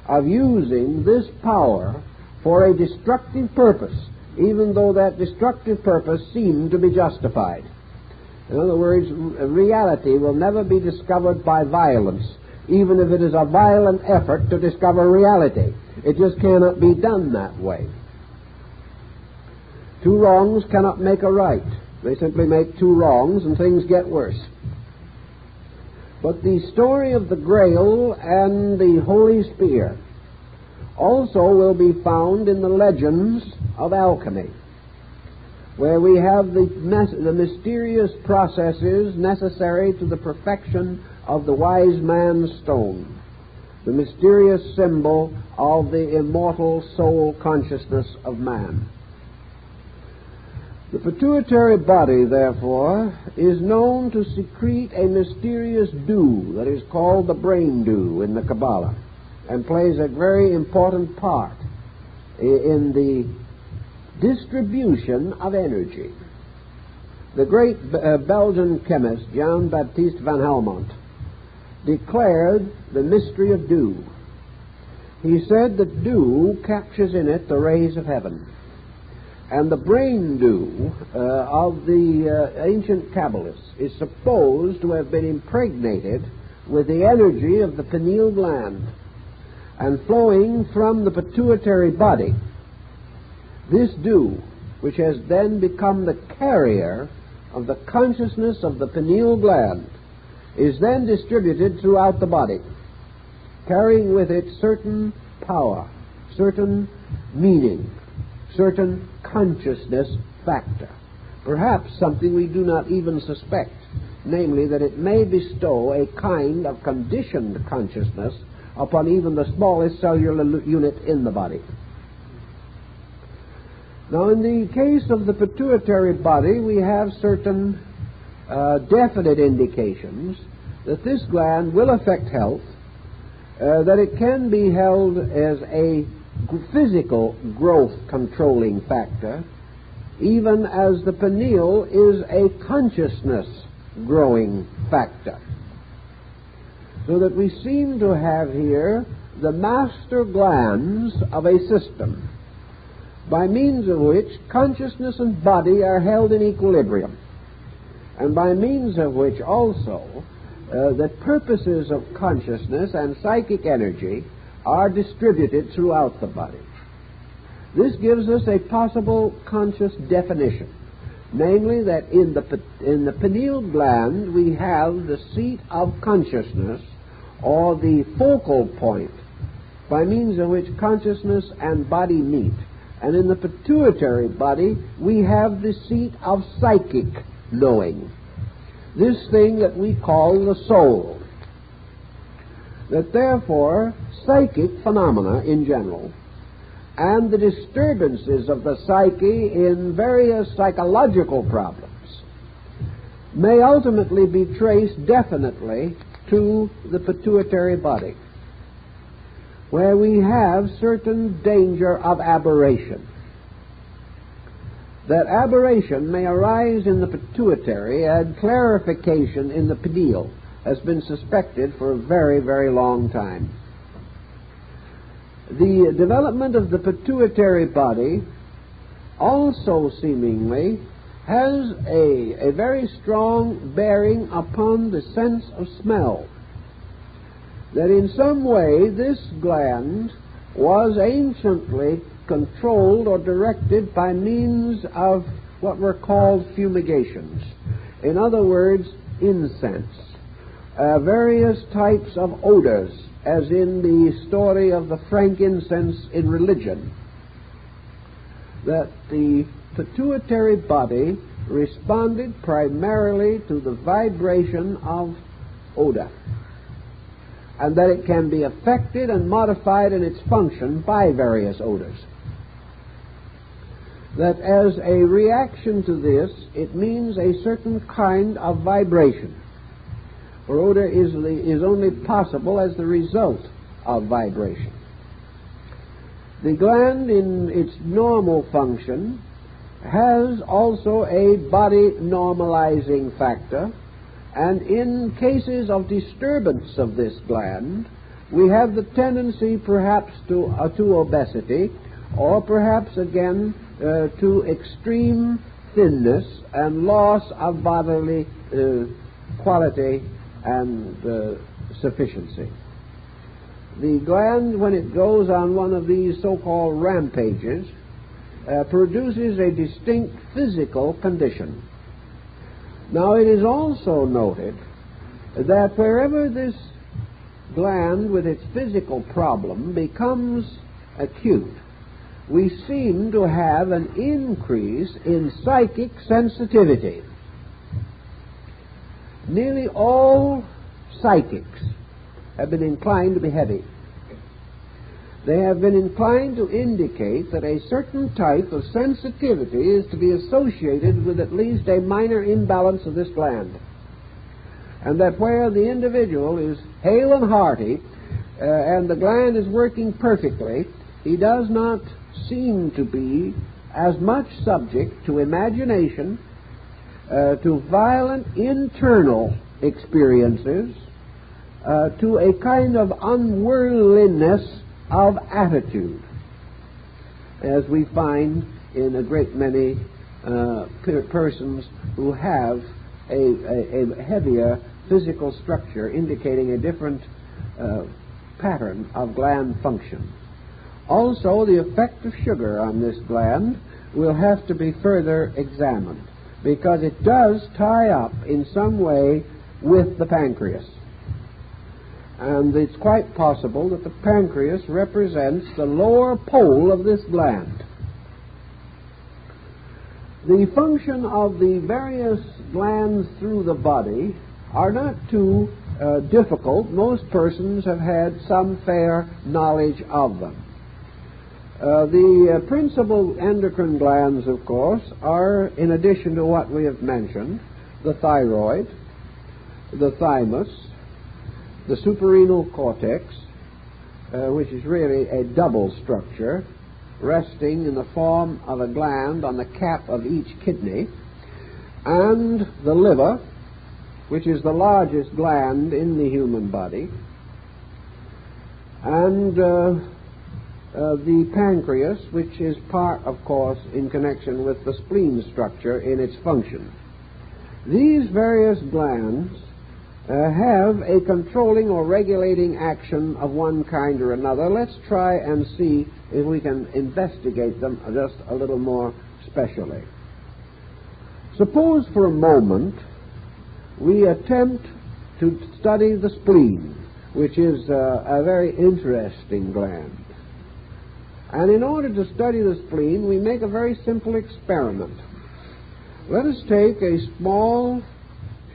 of using this power for a destructive purpose, even though that destructive purpose seemed to be justified. In other words, reality will never be discovered by violence, even if it is a violent effort to discover reality. It just cannot be done that way. Two wrongs cannot make a right. They simply make two wrongs and things get worse. But the story of the Grail and the Holy Spear also will be found in the legends of alchemy, where we have the mysterious processes necessary to the perfection of the wise man's stone, the mysterious symbol of the immortal soul consciousness of man. The pituitary body, therefore, is known to secrete a mysterious dew that is called the brain dew in the Kabbalah, and plays a very important part in the distribution of energy. The great Belgian chemist Jean-Baptiste van Helmont declared the mystery of dew. He said that dew captures in it the rays of heaven. And the brain dew of the ancient Kabbalists is supposed to have been impregnated with the energy of the pineal gland and flowing from the pituitary body. This dew, which has then become the carrier of the consciousness of the pineal gland, is then distributed throughout the body, carrying with it certain power, certain meaning, certain consciousness factor, perhaps something we do not even suspect, namely that it may bestow a kind of conditioned consciousness upon even the smallest cellular unit in the body. Now, in the case of the pituitary body, we have certain definite indications that this gland will affect health, that it can be held as a physical growth controlling factor, even as the pineal is a consciousness growing factor. So that we seem to have here the master glands of a system, by means of which consciousness and body are held in equilibrium, and by means of which also the purposes of consciousness and psychic energy are distributed throughout the body. This gives us a possible conscious definition, namely that in the pineal gland we have the seat of consciousness, or the focal point by means of which consciousness and body meet. And in the pituitary body, we have the seat of psychic knowing, this thing that we call the soul. That therefore, psychic phenomena in general, and the disturbances of the psyche in various psychological problems, may ultimately be traced definitely to the pituitary body, where we have certain danger of aberration. That aberration may arise in the pituitary, and clarification in the pineal has been suspected for a very, very long time. The development of the pituitary body also seemingly has a very strong bearing upon the sense of smell. That in some way this gland was anciently controlled or directed by means of what were called fumigations. In other words, incense, various types of odors, as in the story of the frankincense in religion, that the pituitary body responded primarily to the vibration of odor, and that it can be affected and modified in its function by various odors. That as a reaction to this, it means a certain kind of vibration. For odor is only possible as the result of vibration. The gland, in its normal function, has also a body normalizing factor, and in cases of disturbance of this gland, we have the tendency perhaps to obesity, or perhaps again to extreme thinness and loss of bodily quality and sufficiency. The gland, when it goes on one of these so-called rampages, produces a distinct physical condition. Now, it is also noted that wherever this gland with its physical problem becomes acute, we seem to have an increase in psychic sensitivity. Nearly all psychics have been inclined to be heavy. They have been inclined to indicate that a certain type of sensitivity is to be associated with at least a minor imbalance of this gland. And that where the individual is hale and hearty and the gland is working perfectly, he does not seem to be as much subject to imagination, to violent internal experiences, to a kind of unworldliness of attitude, as we find in a great many persons who have a heavier physical structure indicating a different pattern of gland function. Also, the effect of sugar on this gland will have to be further examined, because it does tie up in some way with the pancreas. And it's quite possible that the pancreas represents the lower pole of this gland. The function of the various glands through the body are not too difficult. Most persons have had some fair knowledge of them. The principal endocrine glands, of course, are, in addition to what we have mentioned, the thyroid, the thymus, the suprarenal cortex, which is really a double structure, resting in the form of a gland on the cap of each kidney, and the liver, which is the largest gland in the human body, and the pancreas, which is part, of course, in connection with the spleen structure in its function. These various glands have a controlling or regulating action of one kind or another. Let's try and see if we can investigate them just a little more specially. Suppose for a moment we attempt to study the spleen, which is a very interesting gland. And in order to study the spleen, we make a very simple experiment. Let us take a small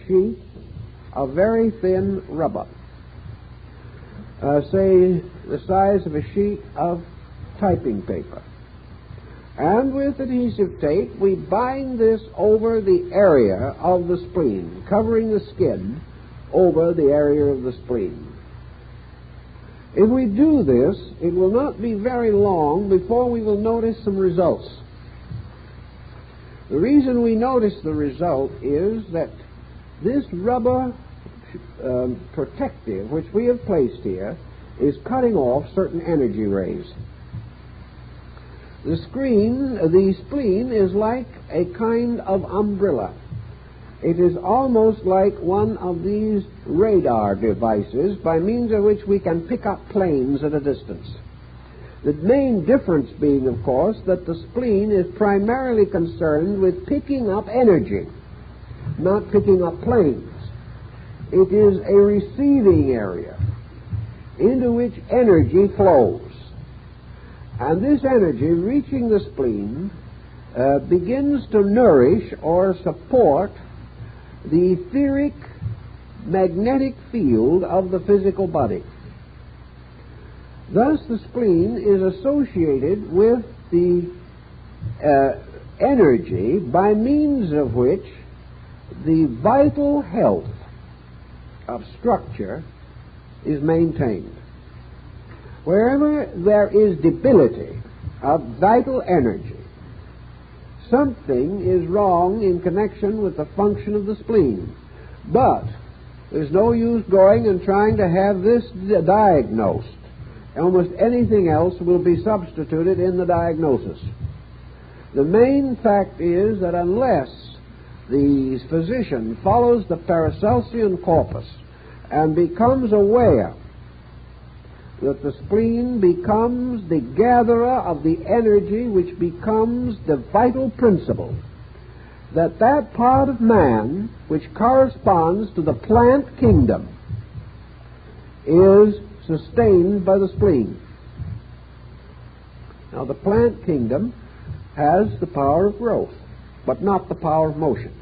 sheet of very thin rubber, say the size of a sheet of typing paper. And with adhesive tape, we bind this over the area of the spleen, covering the skin over the area of the spleen. If we do this, it will not be very long before we will notice some results. The reason we notice the result is that this rubber protective, which we have placed here, is cutting off certain energy rays. The spleen is like a kind of umbrella. It is almost like one of these radar devices by means of which we can pick up planes at a distance. The main difference being, of course, that the spleen is primarily concerned with picking up energy, not picking up planes. It is a receiving area into which energy flows. And this energy, reaching the spleen, begins to nourish or support the etheric magnetic field of the physical body. Thus, the spleen is associated with the energy by means of which the vital health of structure is maintained. Wherever there is debility of vital energy, something is wrong in connection with the function of the spleen. But there's no use going and trying to have this diagnosed. Almost anything else will be substituted in the diagnosis. The main fact is that unless the physician follows the Paracelsian corpus and becomes aware that the spleen becomes the gatherer of the energy which becomes the vital principle, that part of man which corresponds to the plant kingdom is sustained by the spleen. Now, the plant kingdom has the power of growth, but not the power of motion.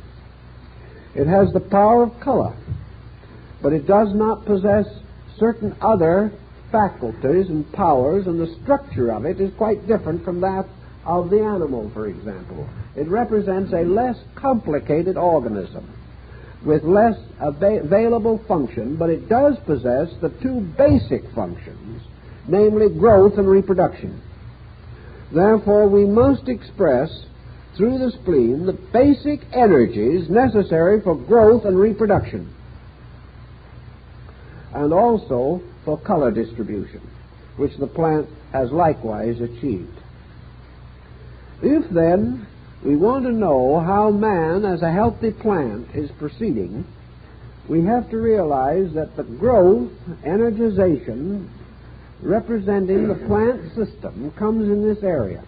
It has the power of color, but it does not possess certain other faculties and powers, and the structure of it is quite different from that of the animal, for example. It represents a less complicated organism with less available function, but it does possess the two basic functions, namely growth and reproduction. Therefore, we must express through the spleen the basic energies necessary for growth and reproduction, and also for color distribution, which the plant has likewise achieved. If then we want to know how man as a healthy plant is proceeding, we have to realize that the growth, energization, representing the plant system comes in this area.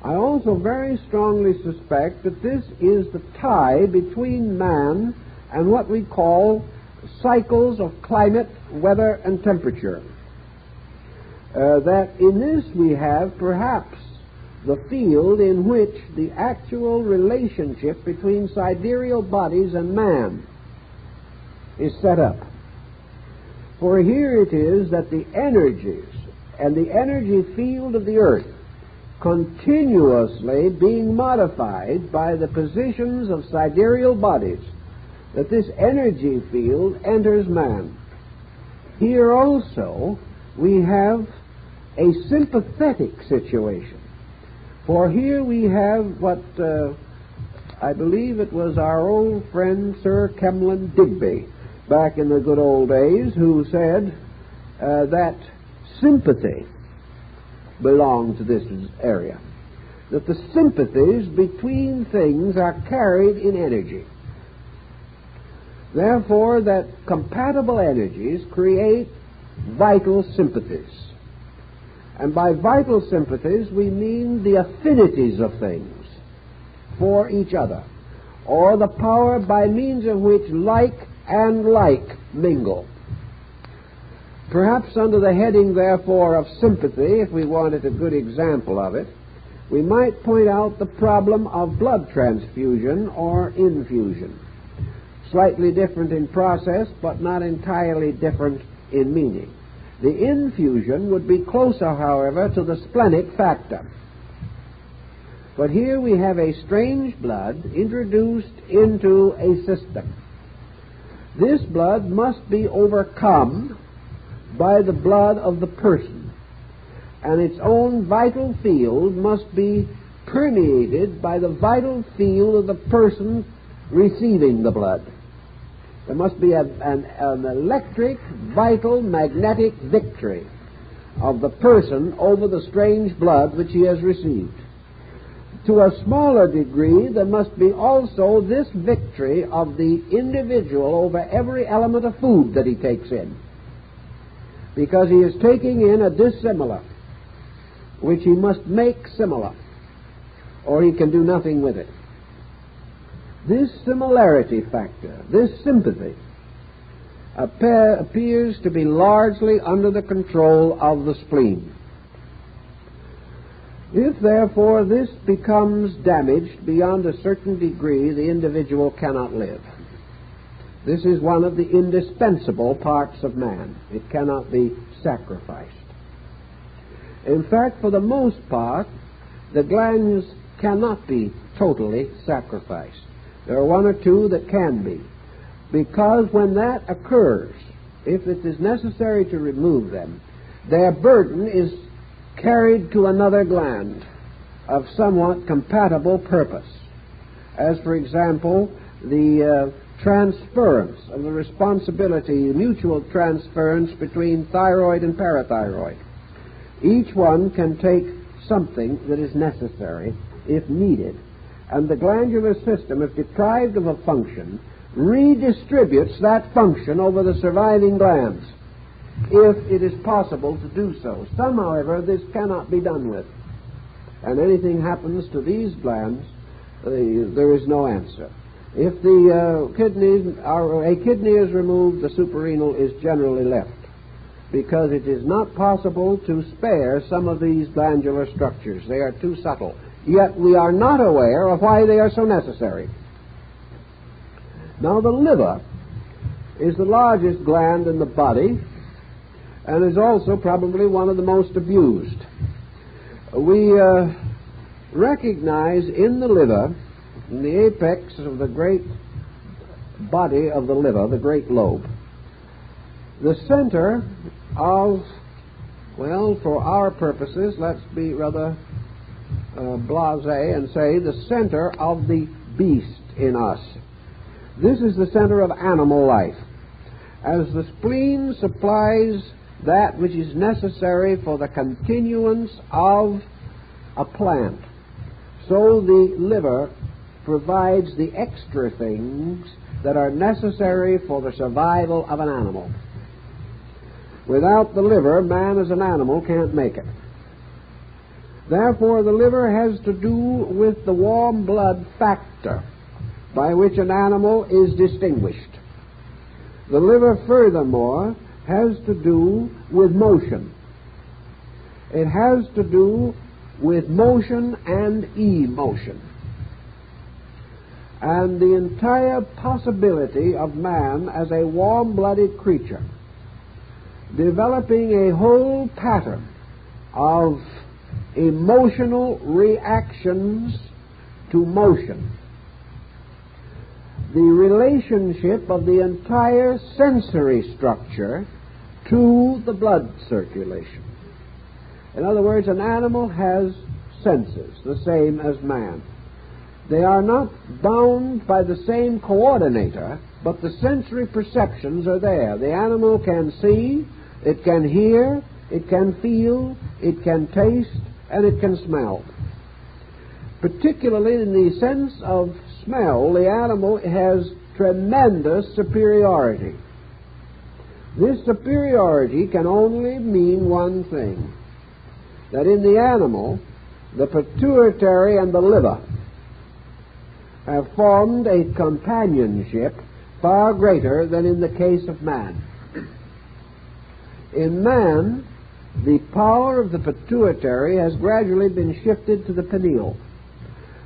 I also very strongly suspect that this is the tie between man and what we call cycles of climate, weather, and temperature. That in this we have perhaps the field in which the actual relationship between sidereal bodies and man is set up. For here it is that the energies and the energy field of the earth continuously being modified by the positions of sidereal bodies, that this energy field enters man. Here also we have a sympathetic situation. For here we have what I believe it was our old friend Sir Kemlin Digby back in the good old days who said that sympathy belonged to this area, that the sympathies between things are carried in energy. Therefore, that compatible energies create vital sympathies. And by vital sympathies, we mean the affinities of things for each other, or the power by means of which like and like mingle. Perhaps under the heading, therefore, of sympathy, if we wanted a good example of it, we might point out the problem of blood transfusion or infusion. Slightly different in process, but not entirely different in meaning. The infusion would be closer, however, to the splenic factor. But here we have a strange blood introduced into a system. This blood must be overcome by the blood of the person, and its own vital field must be permeated by the vital field of the person receiving the blood. There must be an electric, vital, magnetic victory of the person over the strange blood which he has received. To a smaller degree, there must be also this victory of the individual over every element of food that he takes in, because he is taking in a dissimilar, which he must make similar, or he can do nothing with it. This similarity factor, this sympathy, appears to be largely under the control of the spleen. If, therefore, this becomes damaged beyond a certain degree, the individual cannot live. This is one of the indispensable parts of man. It cannot be sacrificed. In fact, for the most part, the glands cannot be totally sacrificed. There are one or two that can be, because when that occurs, if it is necessary to remove them, their burden is carried to another gland of somewhat compatible purpose, as, for example, the transference of the responsibility, mutual transference between thyroid and parathyroid. Each one can take something that is necessary if needed, and the glandular system, if deprived of a function, redistributes that function over the surviving glands, if it is possible to do so. Some, however, this cannot be done with, and anything happens to these glands, there is no answer. If the a kidney is removed, the suprarenal is generally left, because it is not possible to spare some of these glandular structures. They are too subtle. Yet we are not aware of why they are so necessary. Now, the liver is the largest gland in the body, and is also probably one of the most abused. We recognize in the liver, in the apex of the great body of the liver, the great lobe, the center of, well, for our purposes, let's be rather blasé and say the center of the beast in us. This is the center of animal life. As the spleen supplies that which is necessary for the continuance of a plant, so the liver provides the extra things that are necessary for the survival of an animal. Without the liver, man as an animal can't make it. Therefore, the liver has to do with the warm blood factor by which an animal is distinguished. The liver, furthermore, has to do with motion. It has to do with motion and emotion. And the entire possibility of man as a warm-blooded creature developing a whole pattern of emotional reactions to motion, the relationship of the entire sensory structure to the blood circulation. In other words, an animal has senses, the same as man. They are not bound by the same coordinator, but the sensory perceptions are there. The animal can see, it can hear, it can feel, it can taste, and it can smell. Particularly in the sense of smell, the animal has tremendous superiority. This superiority can only mean one thing, that in the animal, the pituitary and the liver have formed a companionship far greater than in the case of man. In man, the power of the pituitary has gradually been shifted to the pineal.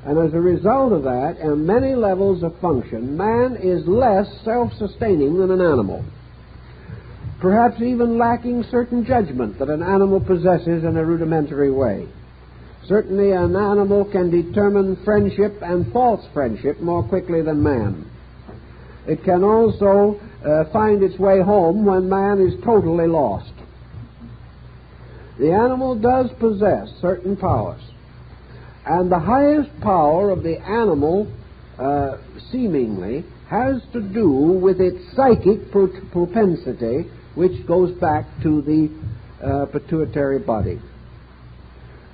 And as a result of that, on many levels of function, man is less self-sustaining than an animal, perhaps even lacking certain judgment that an animal possesses in a rudimentary way. Certainly an animal can determine friendship and false friendship more quickly than man. It can also find its way home when man is totally lost. The animal does possess certain powers, and the highest power of the animal seemingly has to do with its psychic propensity, which goes back to the pituitary body.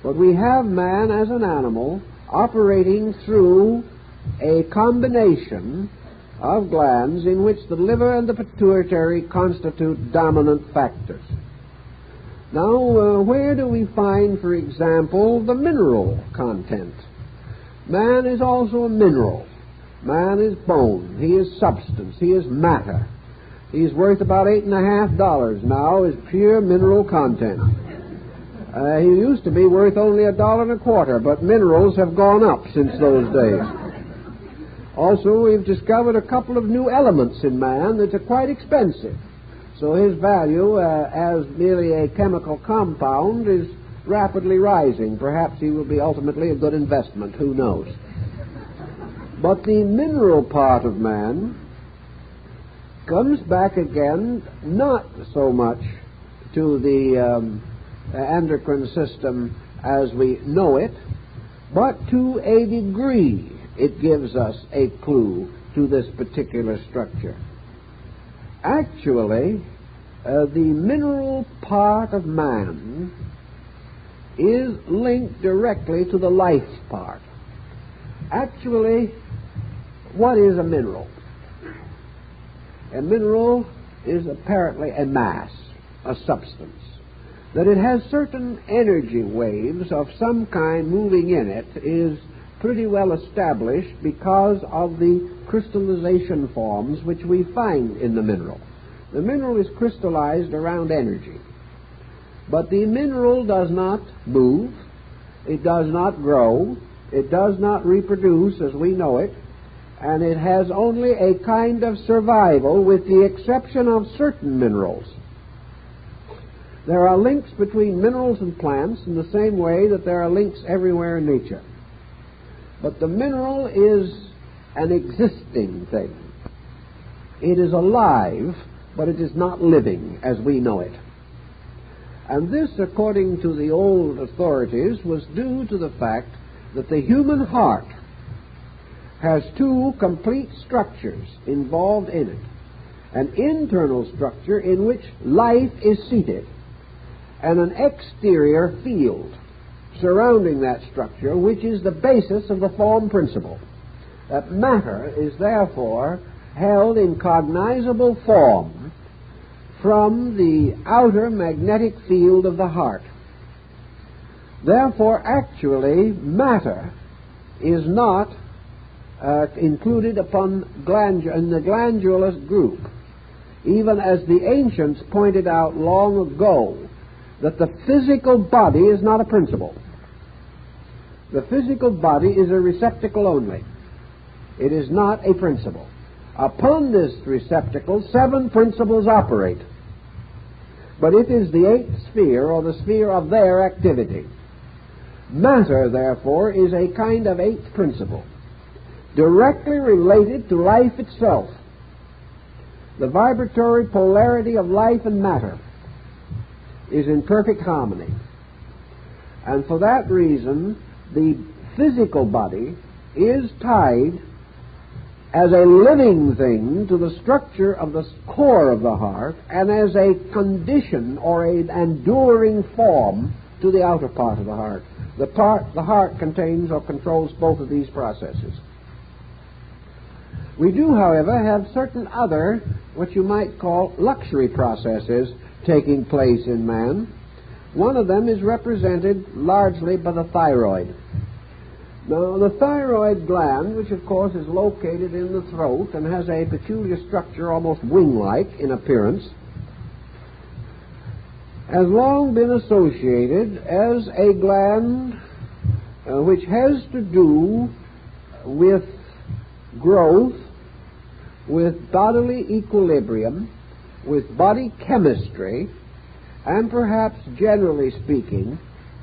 But we have man as an animal operating through a combination of glands in which the liver and the pituitary constitute dominant factors. Now, where do we find, for example, the mineral content? Man is also a mineral. Man is bone. He is substance. He is matter. He's worth about $8.50 now as pure mineral content. He used to be worth only $1.25, but minerals have gone up since those days. Also, we've discovered a couple of new elements in man that are quite expensive. So his value as merely a chemical compound is rapidly rising. Perhaps he will be ultimately a good investment. Who knows? But the mineral part of man comes back again not so much to the endocrine system as we know it, but to a degree it gives us a clue to this particular structure. Actually, the mineral part of man is linked directly to the life part. Actually, what is a mineral? A mineral is apparently a mass, a substance. That it has certain energy waves of some kind moving in it is pretty well established because of the crystallization forms which we find in the mineral. The mineral is crystallized around energy. But the mineral does not move, it does not grow, it does not reproduce as we know it, and it has only a kind of survival with the exception of certain minerals. There are links between minerals and plants in the same way that there are links everywhere in nature. But the mineral is an existing thing. It is alive, but it is not living as we know it. And this, according to the old authorities, was due to the fact that the human heart has two complete structures involved in it. An internal structure in which life is seated, and an exterior field surrounding that structure, which is the basis of the form principle. That matter is therefore held in cognizable form from the outer magnetic field of the heart. Therefore, actually, matter is not included upon in the glandulous group, even as the ancients pointed out long ago that the physical body is not a principle. The physical body is a receptacle only. It is not a principle. Upon this receptacle, 7 principles operate. But it is the 8th sphere, or the sphere of their activity. Matter, therefore, is a kind of 8th principle, directly related to life itself. The vibratory polarity of life and matter is in perfect harmony. And for that reason, the physical body is tied as a living thing to the structure of the core of the heart, and as a condition or an enduring form to the outer part of the heart. The heart contains or controls both of these processes. We do, however, have certain other, what you might call luxury processes taking place in man. One of them is represented largely by the thyroid. Now, the thyroid gland, which of course is located in the throat and has a peculiar structure, almost wing-like in appearance, has long been associated as a gland which has to do with growth, with bodily equilibrium, with body chemistry, and perhaps generally speaking,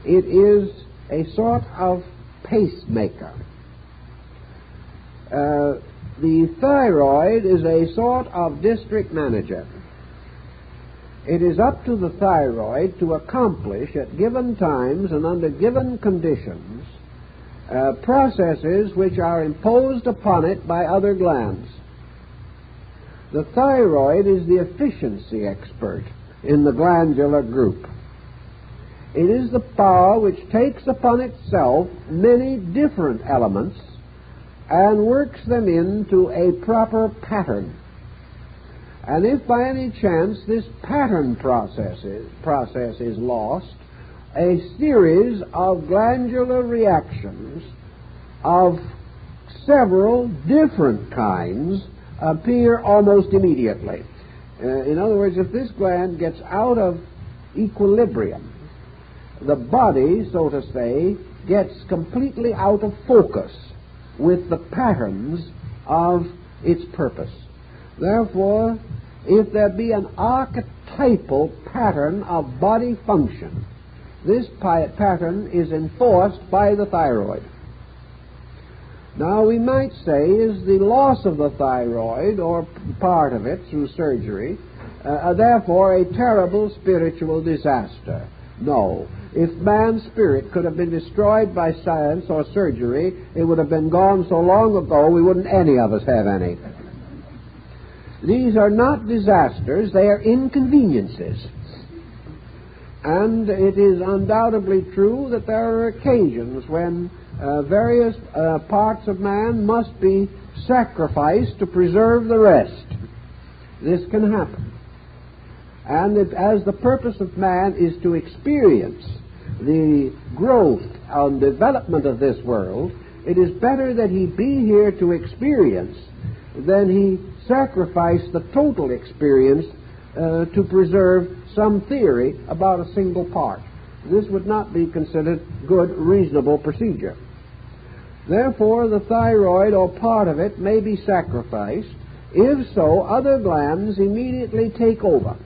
it is a sort of pacemaker. The thyroid is a sort of district manager. It is up to the thyroid to accomplish at given times and under given conditions processes which are imposed upon it by other glands. The thyroid is the efficiency expert in the glandular group. It is the power which takes upon itself many different elements and works them into a proper pattern. And if by any chance this pattern process is lost, a series of glandular reactions of several different kinds appear almost immediately. In other words, if this gland gets out of equilibrium, the body, so to say, gets completely out of focus with the patterns of its purpose. Therefore, if there be an archetypal pattern of body function, this pattern is enforced by the thyroid. Now, we might say, is the loss of the thyroid, or part of it through surgery, therefore a terrible spiritual disaster? No. If man's spirit could have been destroyed by science or surgery, it would have been gone so long ago we wouldn't any of us have any. These are not disasters, they are inconveniences. And it is undoubtedly true that there are occasions when various parts of man must be sacrificed to preserve the rest. This can happen. And as the purpose of man is to experience the growth and development of this world, it is better that he be here to experience than he sacrifice the total experience to preserve some theory about a single part. This would not be considered good, reasonable procedure. Therefore, the thyroid or part of it may be sacrificed. If so, other glands immediately take over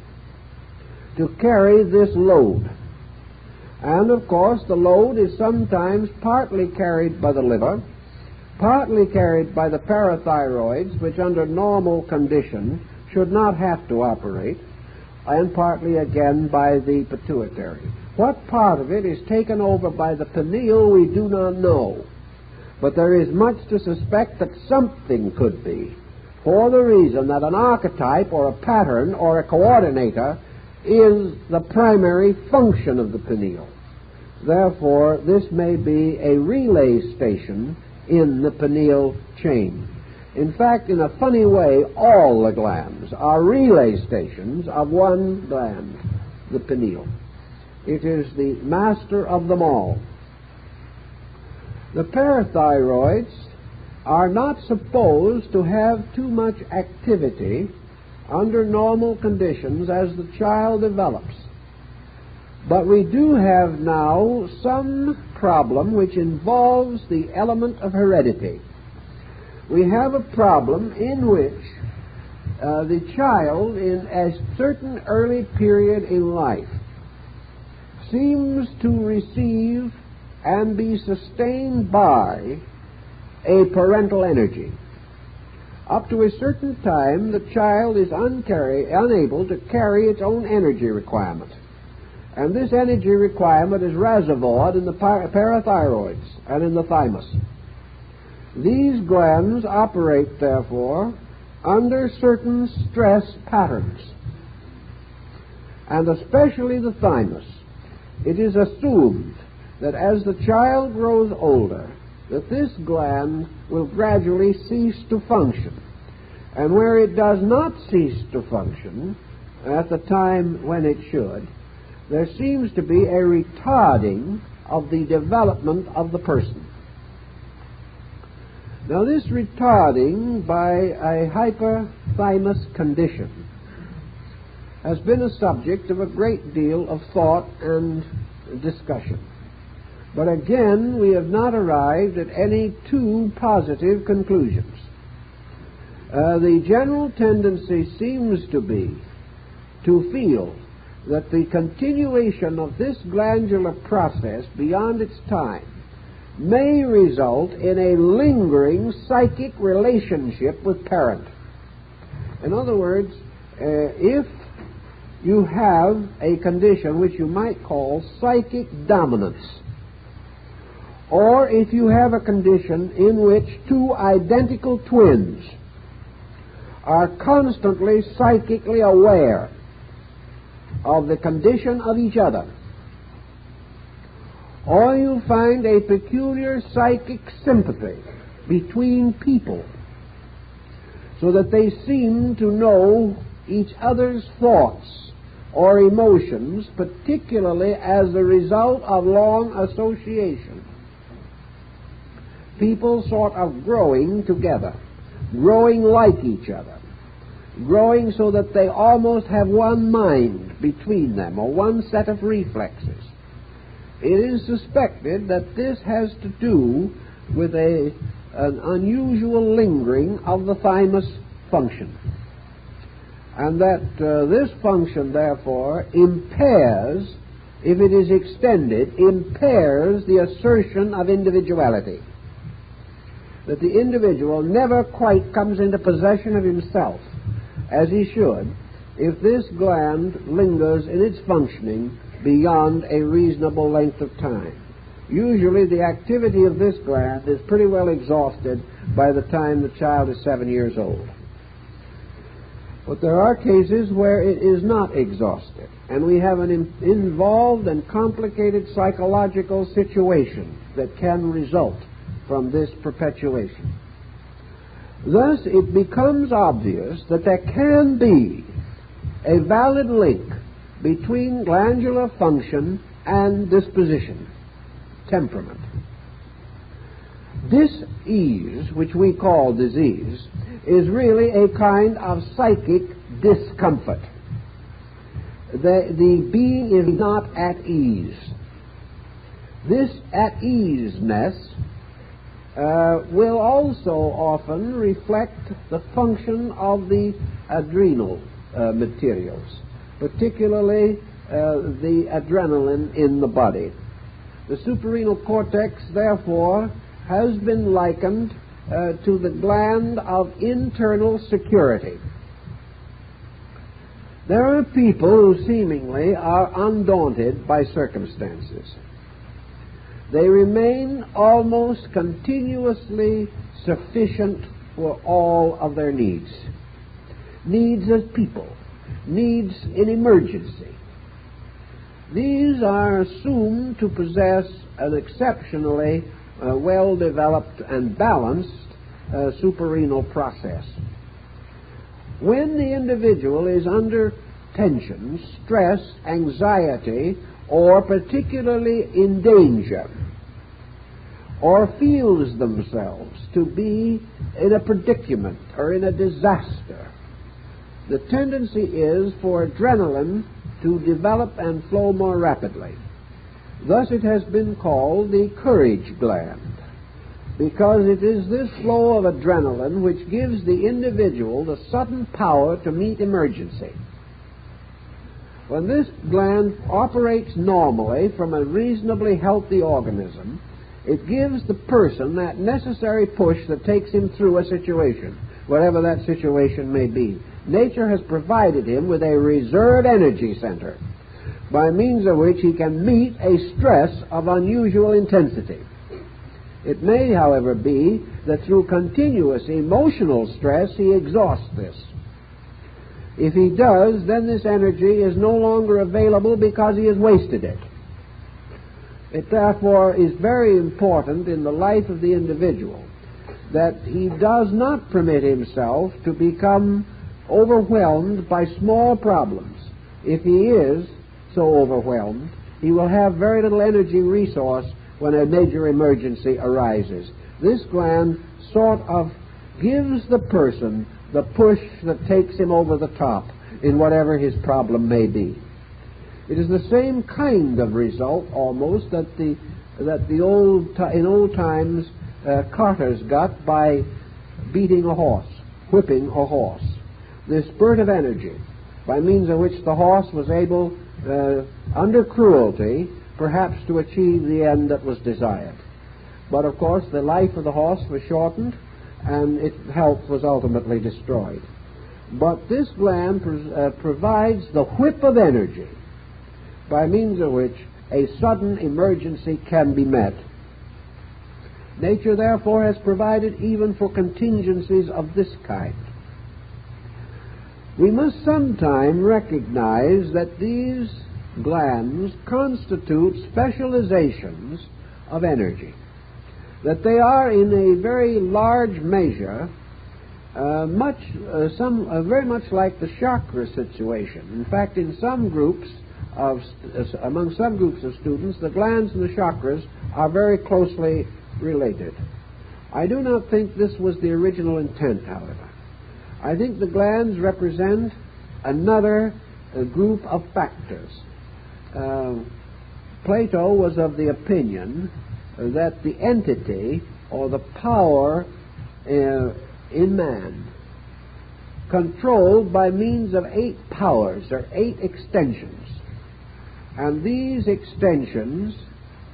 to carry this load. And, of course, the load is sometimes partly carried by the liver, partly carried by the parathyroids, which under normal conditions should not have to operate, and partly again by the pituitary. What part of it is taken over by the pineal we do not know, but there is much to suspect that something could be, for the reason that an archetype or a pattern or a coordinator is the primary function of the pineal. Therefore, this may be a relay station in the pineal chain. In fact, in a funny way, all the glands are relay stations of one gland, the pineal. It is the master of them all. The parathyroids are not supposed to have too much activity under normal conditions as the child develops. But we do have now some problem which involves the element of heredity. We have a problem in which the child in a certain early period in life seems to receive and be sustained by a parental energy. Up to a certain time, the child is unable to carry its own energy requirement. And this energy requirement is reservoired in the parathyroids and in the thymus. These glands operate, therefore, under certain stress patterns. And especially the thymus. It is assumed that as the child grows older, that this gland will gradually cease to function. And where it does not cease to function at the time when it should, there seems to be a retarding of the development of the person. Now, this retarding by a hyperthymus condition has been a subject of a great deal of thought and discussion. But again, we have not arrived at any too positive conclusions. The general tendency seems to be to feel that the continuation of this glandular process beyond its time may result in a lingering psychic relationship with parent. In other words, if you have a condition which you might call psychic dominance, or if you have a condition in which two identical twins are constantly psychically aware of the condition of each other, or you find a peculiar psychic sympathy between people so that they seem to know each other's thoughts or emotions, particularly as a result of long association. People sort of growing together, growing like each other, growing so that they almost have one mind between them, or one set of reflexes. It is suspected that this has to do with an unusual lingering of the thymus function, and that this function, therefore, impairs, if it is extended, impairs the assertion of individuality. That the individual never quite comes into possession of himself as he should if this gland lingers in its functioning beyond a reasonable length of time. Usually the activity of this gland is pretty well exhausted by the time the child is 7 years old. But there are cases where it is not exhausted, and we have an involved and complicated psychological situation that can result from this perpetuation. Thus, it becomes obvious that there can be a valid link between glandular function and disposition, temperament. Dis-ease, which we call disease, is really a kind of psychic discomfort. The being is not at ease. This at-easeness will also often reflect the function of the adrenal materials, particularly the adrenaline in the body. The suprarenal cortex, therefore, has been likened to the gland of internal security. There are people who seemingly are undaunted by circumstances. They remain almost continuously sufficient for all of their needs. Needs as people, needs in emergency. These are assumed to possess an exceptionally well-developed and balanced suprarenal process. When the individual is under tension, stress, anxiety, or particularly in danger, or feels themselves to be in a predicament or in a disaster, the tendency is for adrenaline to develop and flow more rapidly. Thus it has been called the courage gland, because it is this flow of adrenaline which gives the individual the sudden power to meet emergency. When this gland operates normally from a reasonably healthy organism, it gives the person that necessary push that takes him through a situation, whatever that situation may be. Nature has provided him with a reserve energy center, by means of which he can meet a stress of unusual intensity. It may, however, be that through continuous emotional stress he exhausts this. If he does, then this energy is no longer available because he has wasted it. It therefore is very important in the life of the individual that he does not permit himself to become overwhelmed by small problems. If he is so overwhelmed, he will have very little energy resource when a major emergency arises. This gland sort of gives the person the push that takes him over the top. in whatever his problem may be. It is the same kind of result almost that in old times carters got by beating a horse, whipping a horse. The spurt of energy by means of which the horse was able, under cruelty, perhaps to achieve the end that was desired. But of course the life of the horse was shortened and its health was ultimately destroyed. But this gland provides the whip of energy by means of which a sudden emergency can be met. Nature therefore has provided even for contingencies of this kind. We must sometime recognize that these glands constitute specializations of energy, that they are in a very large measure very much like the chakra situation. In fact, in some groups among some groups of students, the glands and the chakras are very closely related. I do not think this was the original intent, however. I think the glands represent another group of factors. Plato was of the opinion that the entity or the power in man controlled by means of 8 powers or 8 extensions. And these extensions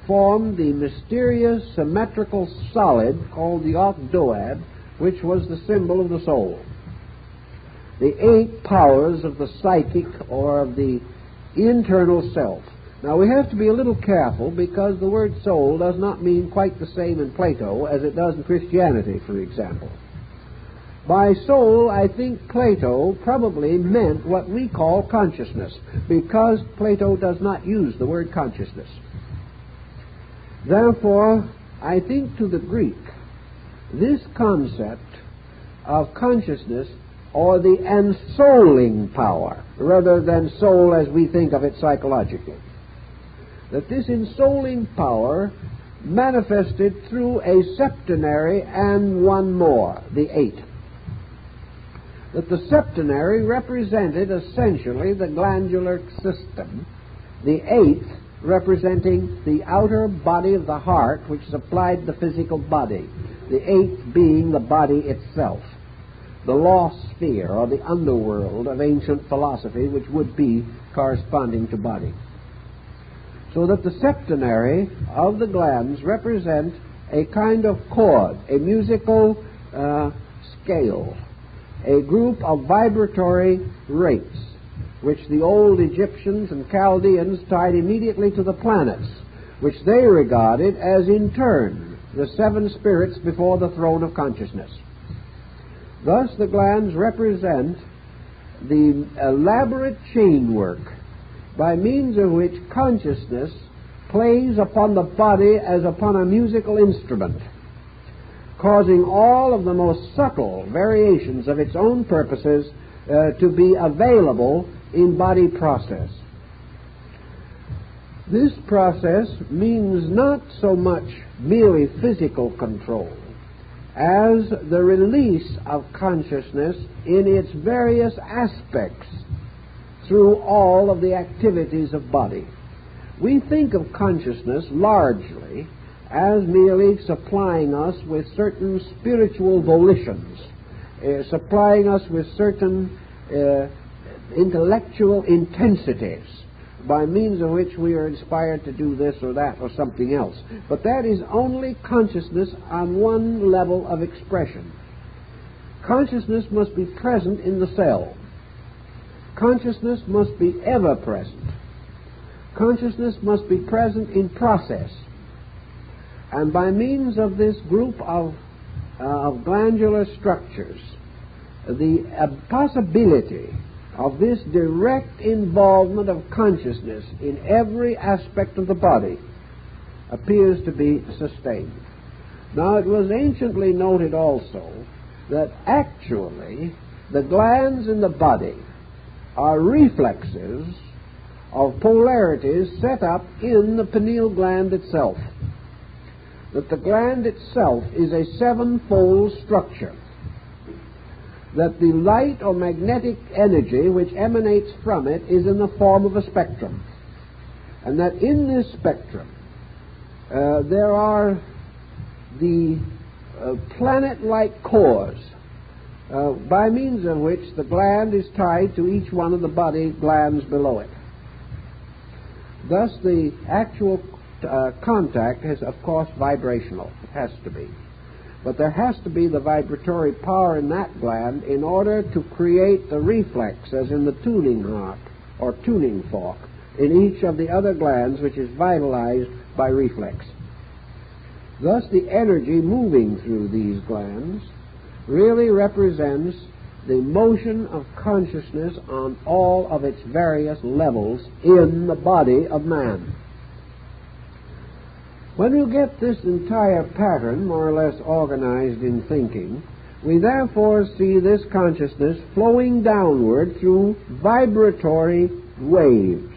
formed the mysterious symmetrical solid called the octoad, which was the symbol of the soul. The 8 powers of the psychic or of the internal self. Now we have to be a little careful because the word soul does not mean quite the same in Plato as it does in Christianity, for example. By soul, I think Plato probably meant what we call consciousness, because Plato does not use the word consciousness. Therefore, I think to the Greek, this concept of consciousness or the ensouling power, rather than soul as we think of it psychologically, that this ensouling power manifested through a septenary and one more, the 8. That the septenary represented essentially the glandular system, the 8th representing the outer body of the heart which supplied the physical body, the 8th being the body itself, the lost sphere or the underworld of ancient philosophy which would be corresponding to body. So that the septenary of the glands represent a kind of chord, a musical scale, a group of vibratory rates, which the old Egyptians and Chaldeans tied immediately to the planets, which they regarded as in turn the 7 spirits before the throne of consciousness. Thus the glands represent the elaborate chain work by means of which consciousness plays upon the body as upon a musical instrument, causing all of the most subtle variations of its own purposes to be available in body process. This process means not so much merely physical control as the release of consciousness in its various aspects through all of the activities of body. We think of consciousness largely as merely supplying us with certain spiritual volitions, supplying us with certain intellectual intensities by means of which we are inspired to do this or that or something else. But that is only consciousness on one level of expression. Consciousness must be present in the cell. Consciousness must be ever present. Consciousness must be present in process. And by means of this group of glandular structures, the possibility of this direct involvement of consciousness in every aspect of the body appears to be sustained. Now, it was anciently noted also that actually the glands in the body are reflexes of polarities set up in the pineal gland itself. That the gland itself is a 7-fold structure. that the light or magnetic energy which emanates from it is in the form of a spectrum, and that in this spectrum there are the planet-like cores by means of which the gland is tied to each one of the body glands below it. Thus the actual contact is, of course, vibrational. It has to be. But there has to be the vibratory power in that gland in order to create the reflex, as in the tuning harp or tuning fork, in each of the other glands, which is vitalized by reflex. Thus the energy moving through these glands really represents the motion of consciousness on all of its various levels in the body of man. When you get this entire pattern more or less organized in thinking, we therefore see this consciousness flowing downward through vibratory waves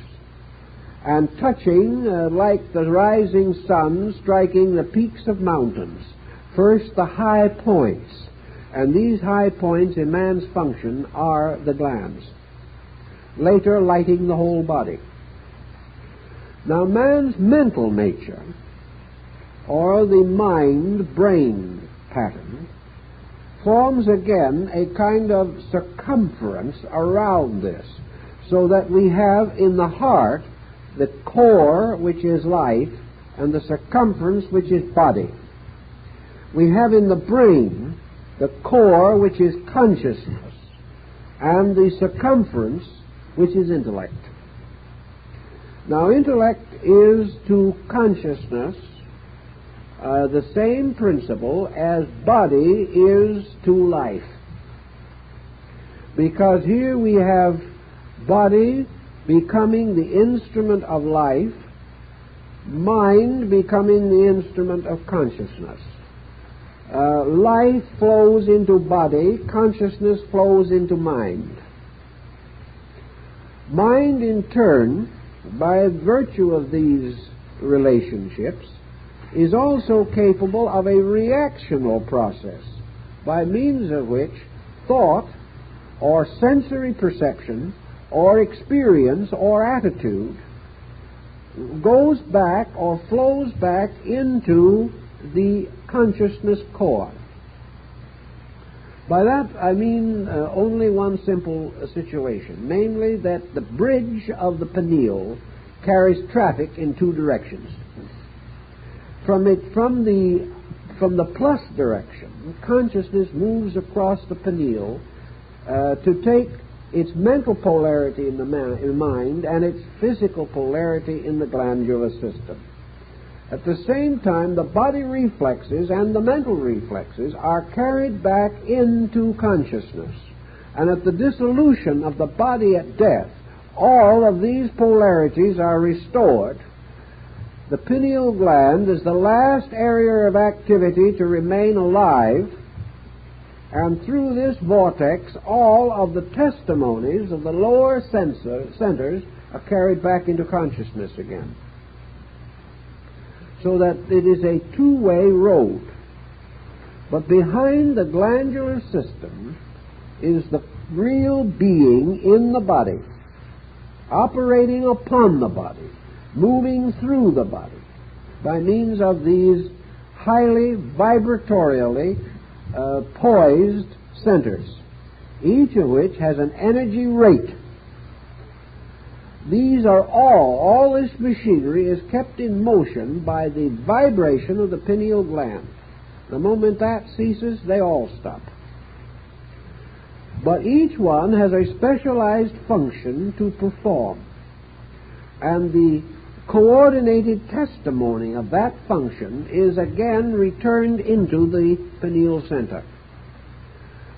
and touching like the rising sun striking the peaks of mountains, first the high points, and these high points in man's function are the glands, later lighting the whole body. Now man's mental nature, or the mind-brain pattern, forms again a kind of circumference around this, so that we have in the heart the core, which is life, and the circumference, which is body. We have in the brain the core, which is consciousness, and the circumference, which is intellect. Now, intellect is to consciousness the same principle as body is to life. Because here we have body becoming the instrument of life, mind becoming the instrument of consciousness. Life flows into body, consciousness flows into mind. Mind, in turn, by virtue of these relationships, is also capable of a reactional process, by means of which thought, or sensory perception, or experience, or attitude goes back or flows back into the consciousness core. By that I mean only one simple situation, namely that the bridge of the pineal carries traffic in two directions. From the plus direction, consciousness moves across the pineal to take its mental polarity in the mind and its physical polarity in the glandular system. At the same time, the body reflexes and the mental reflexes are carried back into consciousness. And at the dissolution of the body at death, all of these polarities are restored. The pineal gland is the last area of activity to remain alive, and through this vortex, all of the testimonies of the lower centers are carried back into consciousness again. So that it is a two-way road. But behind the glandular system is the real being in the body, operating upon the body, moving through the body, by means of these highly vibratorially poised centers, each of which has an energy rate. These are all this machinery is kept in motion by the vibration of the pineal gland. The moment that ceases, they all stop. But each one has a specialized function to perform, and the coordinated testimony of that function is again returned into the pineal center.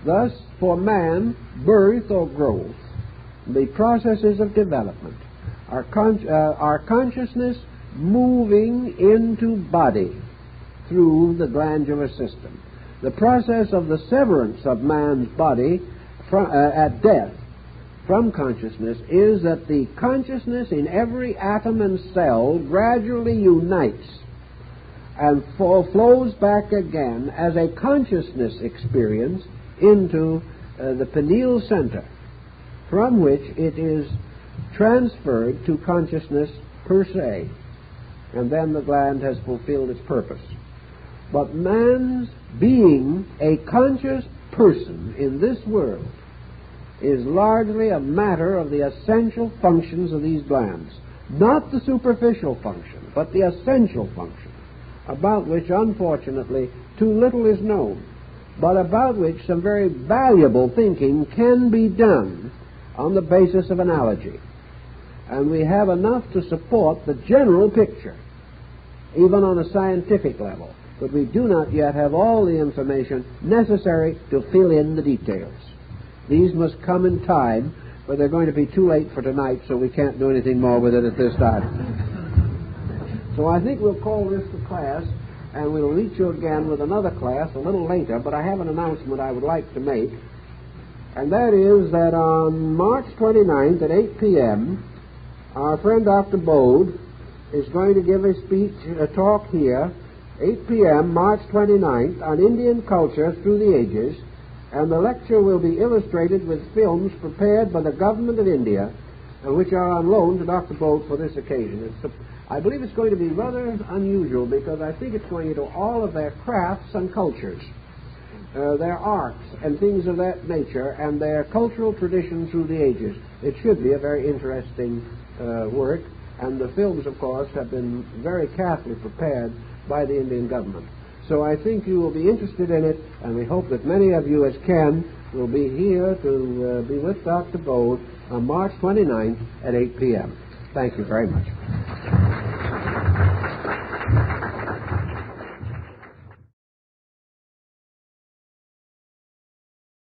Thus, for man, birth or growth, the processes of development, our consciousness moving into body through the glandular system. The process of the severance of man's body at death from consciousness is that the consciousness in every atom and cell gradually unites and flows back again as a consciousness experience into the pineal center, from which it is transferred to consciousness per se, and then the gland has fulfilled its purpose. But man's being a conscious person in this world is largely a matter of the essential functions of these glands, not the superficial function, but the essential function, about which, unfortunately, too little is known, but about which some very valuable thinking can be done on the basis of analogy. And we have enough to support the general picture, even on a scientific level, but we do not yet have all the information necessary to fill in the details. These must come in time, but they're going to be too late for tonight, so we can't do anything more with it at this time. So I think we'll call this the class, and we'll meet you again with another class a little later, but I have an announcement I would like to make, and that is that on March 29th at 8 p.m., our friend Dr. Bode is going to give a talk here, 8 p.m., March 29th, on Indian culture through the ages, and the lecture will be illustrated with films prepared by the government of India, which are on loan to Dr. Bode for this occasion. I believe it's going to be rather unusual, because I think it's going into all of their crafts and cultures, their arts and things of that nature, and their cultural tradition through the ages. It should be a very interesting work, and the films, of course, have been very carefully prepared by the Indian government. So I think you will be interested in it, and we hope that many of you as can will be here to be with Dr. Bode on March 29th at 8 p.m. Thank you very much.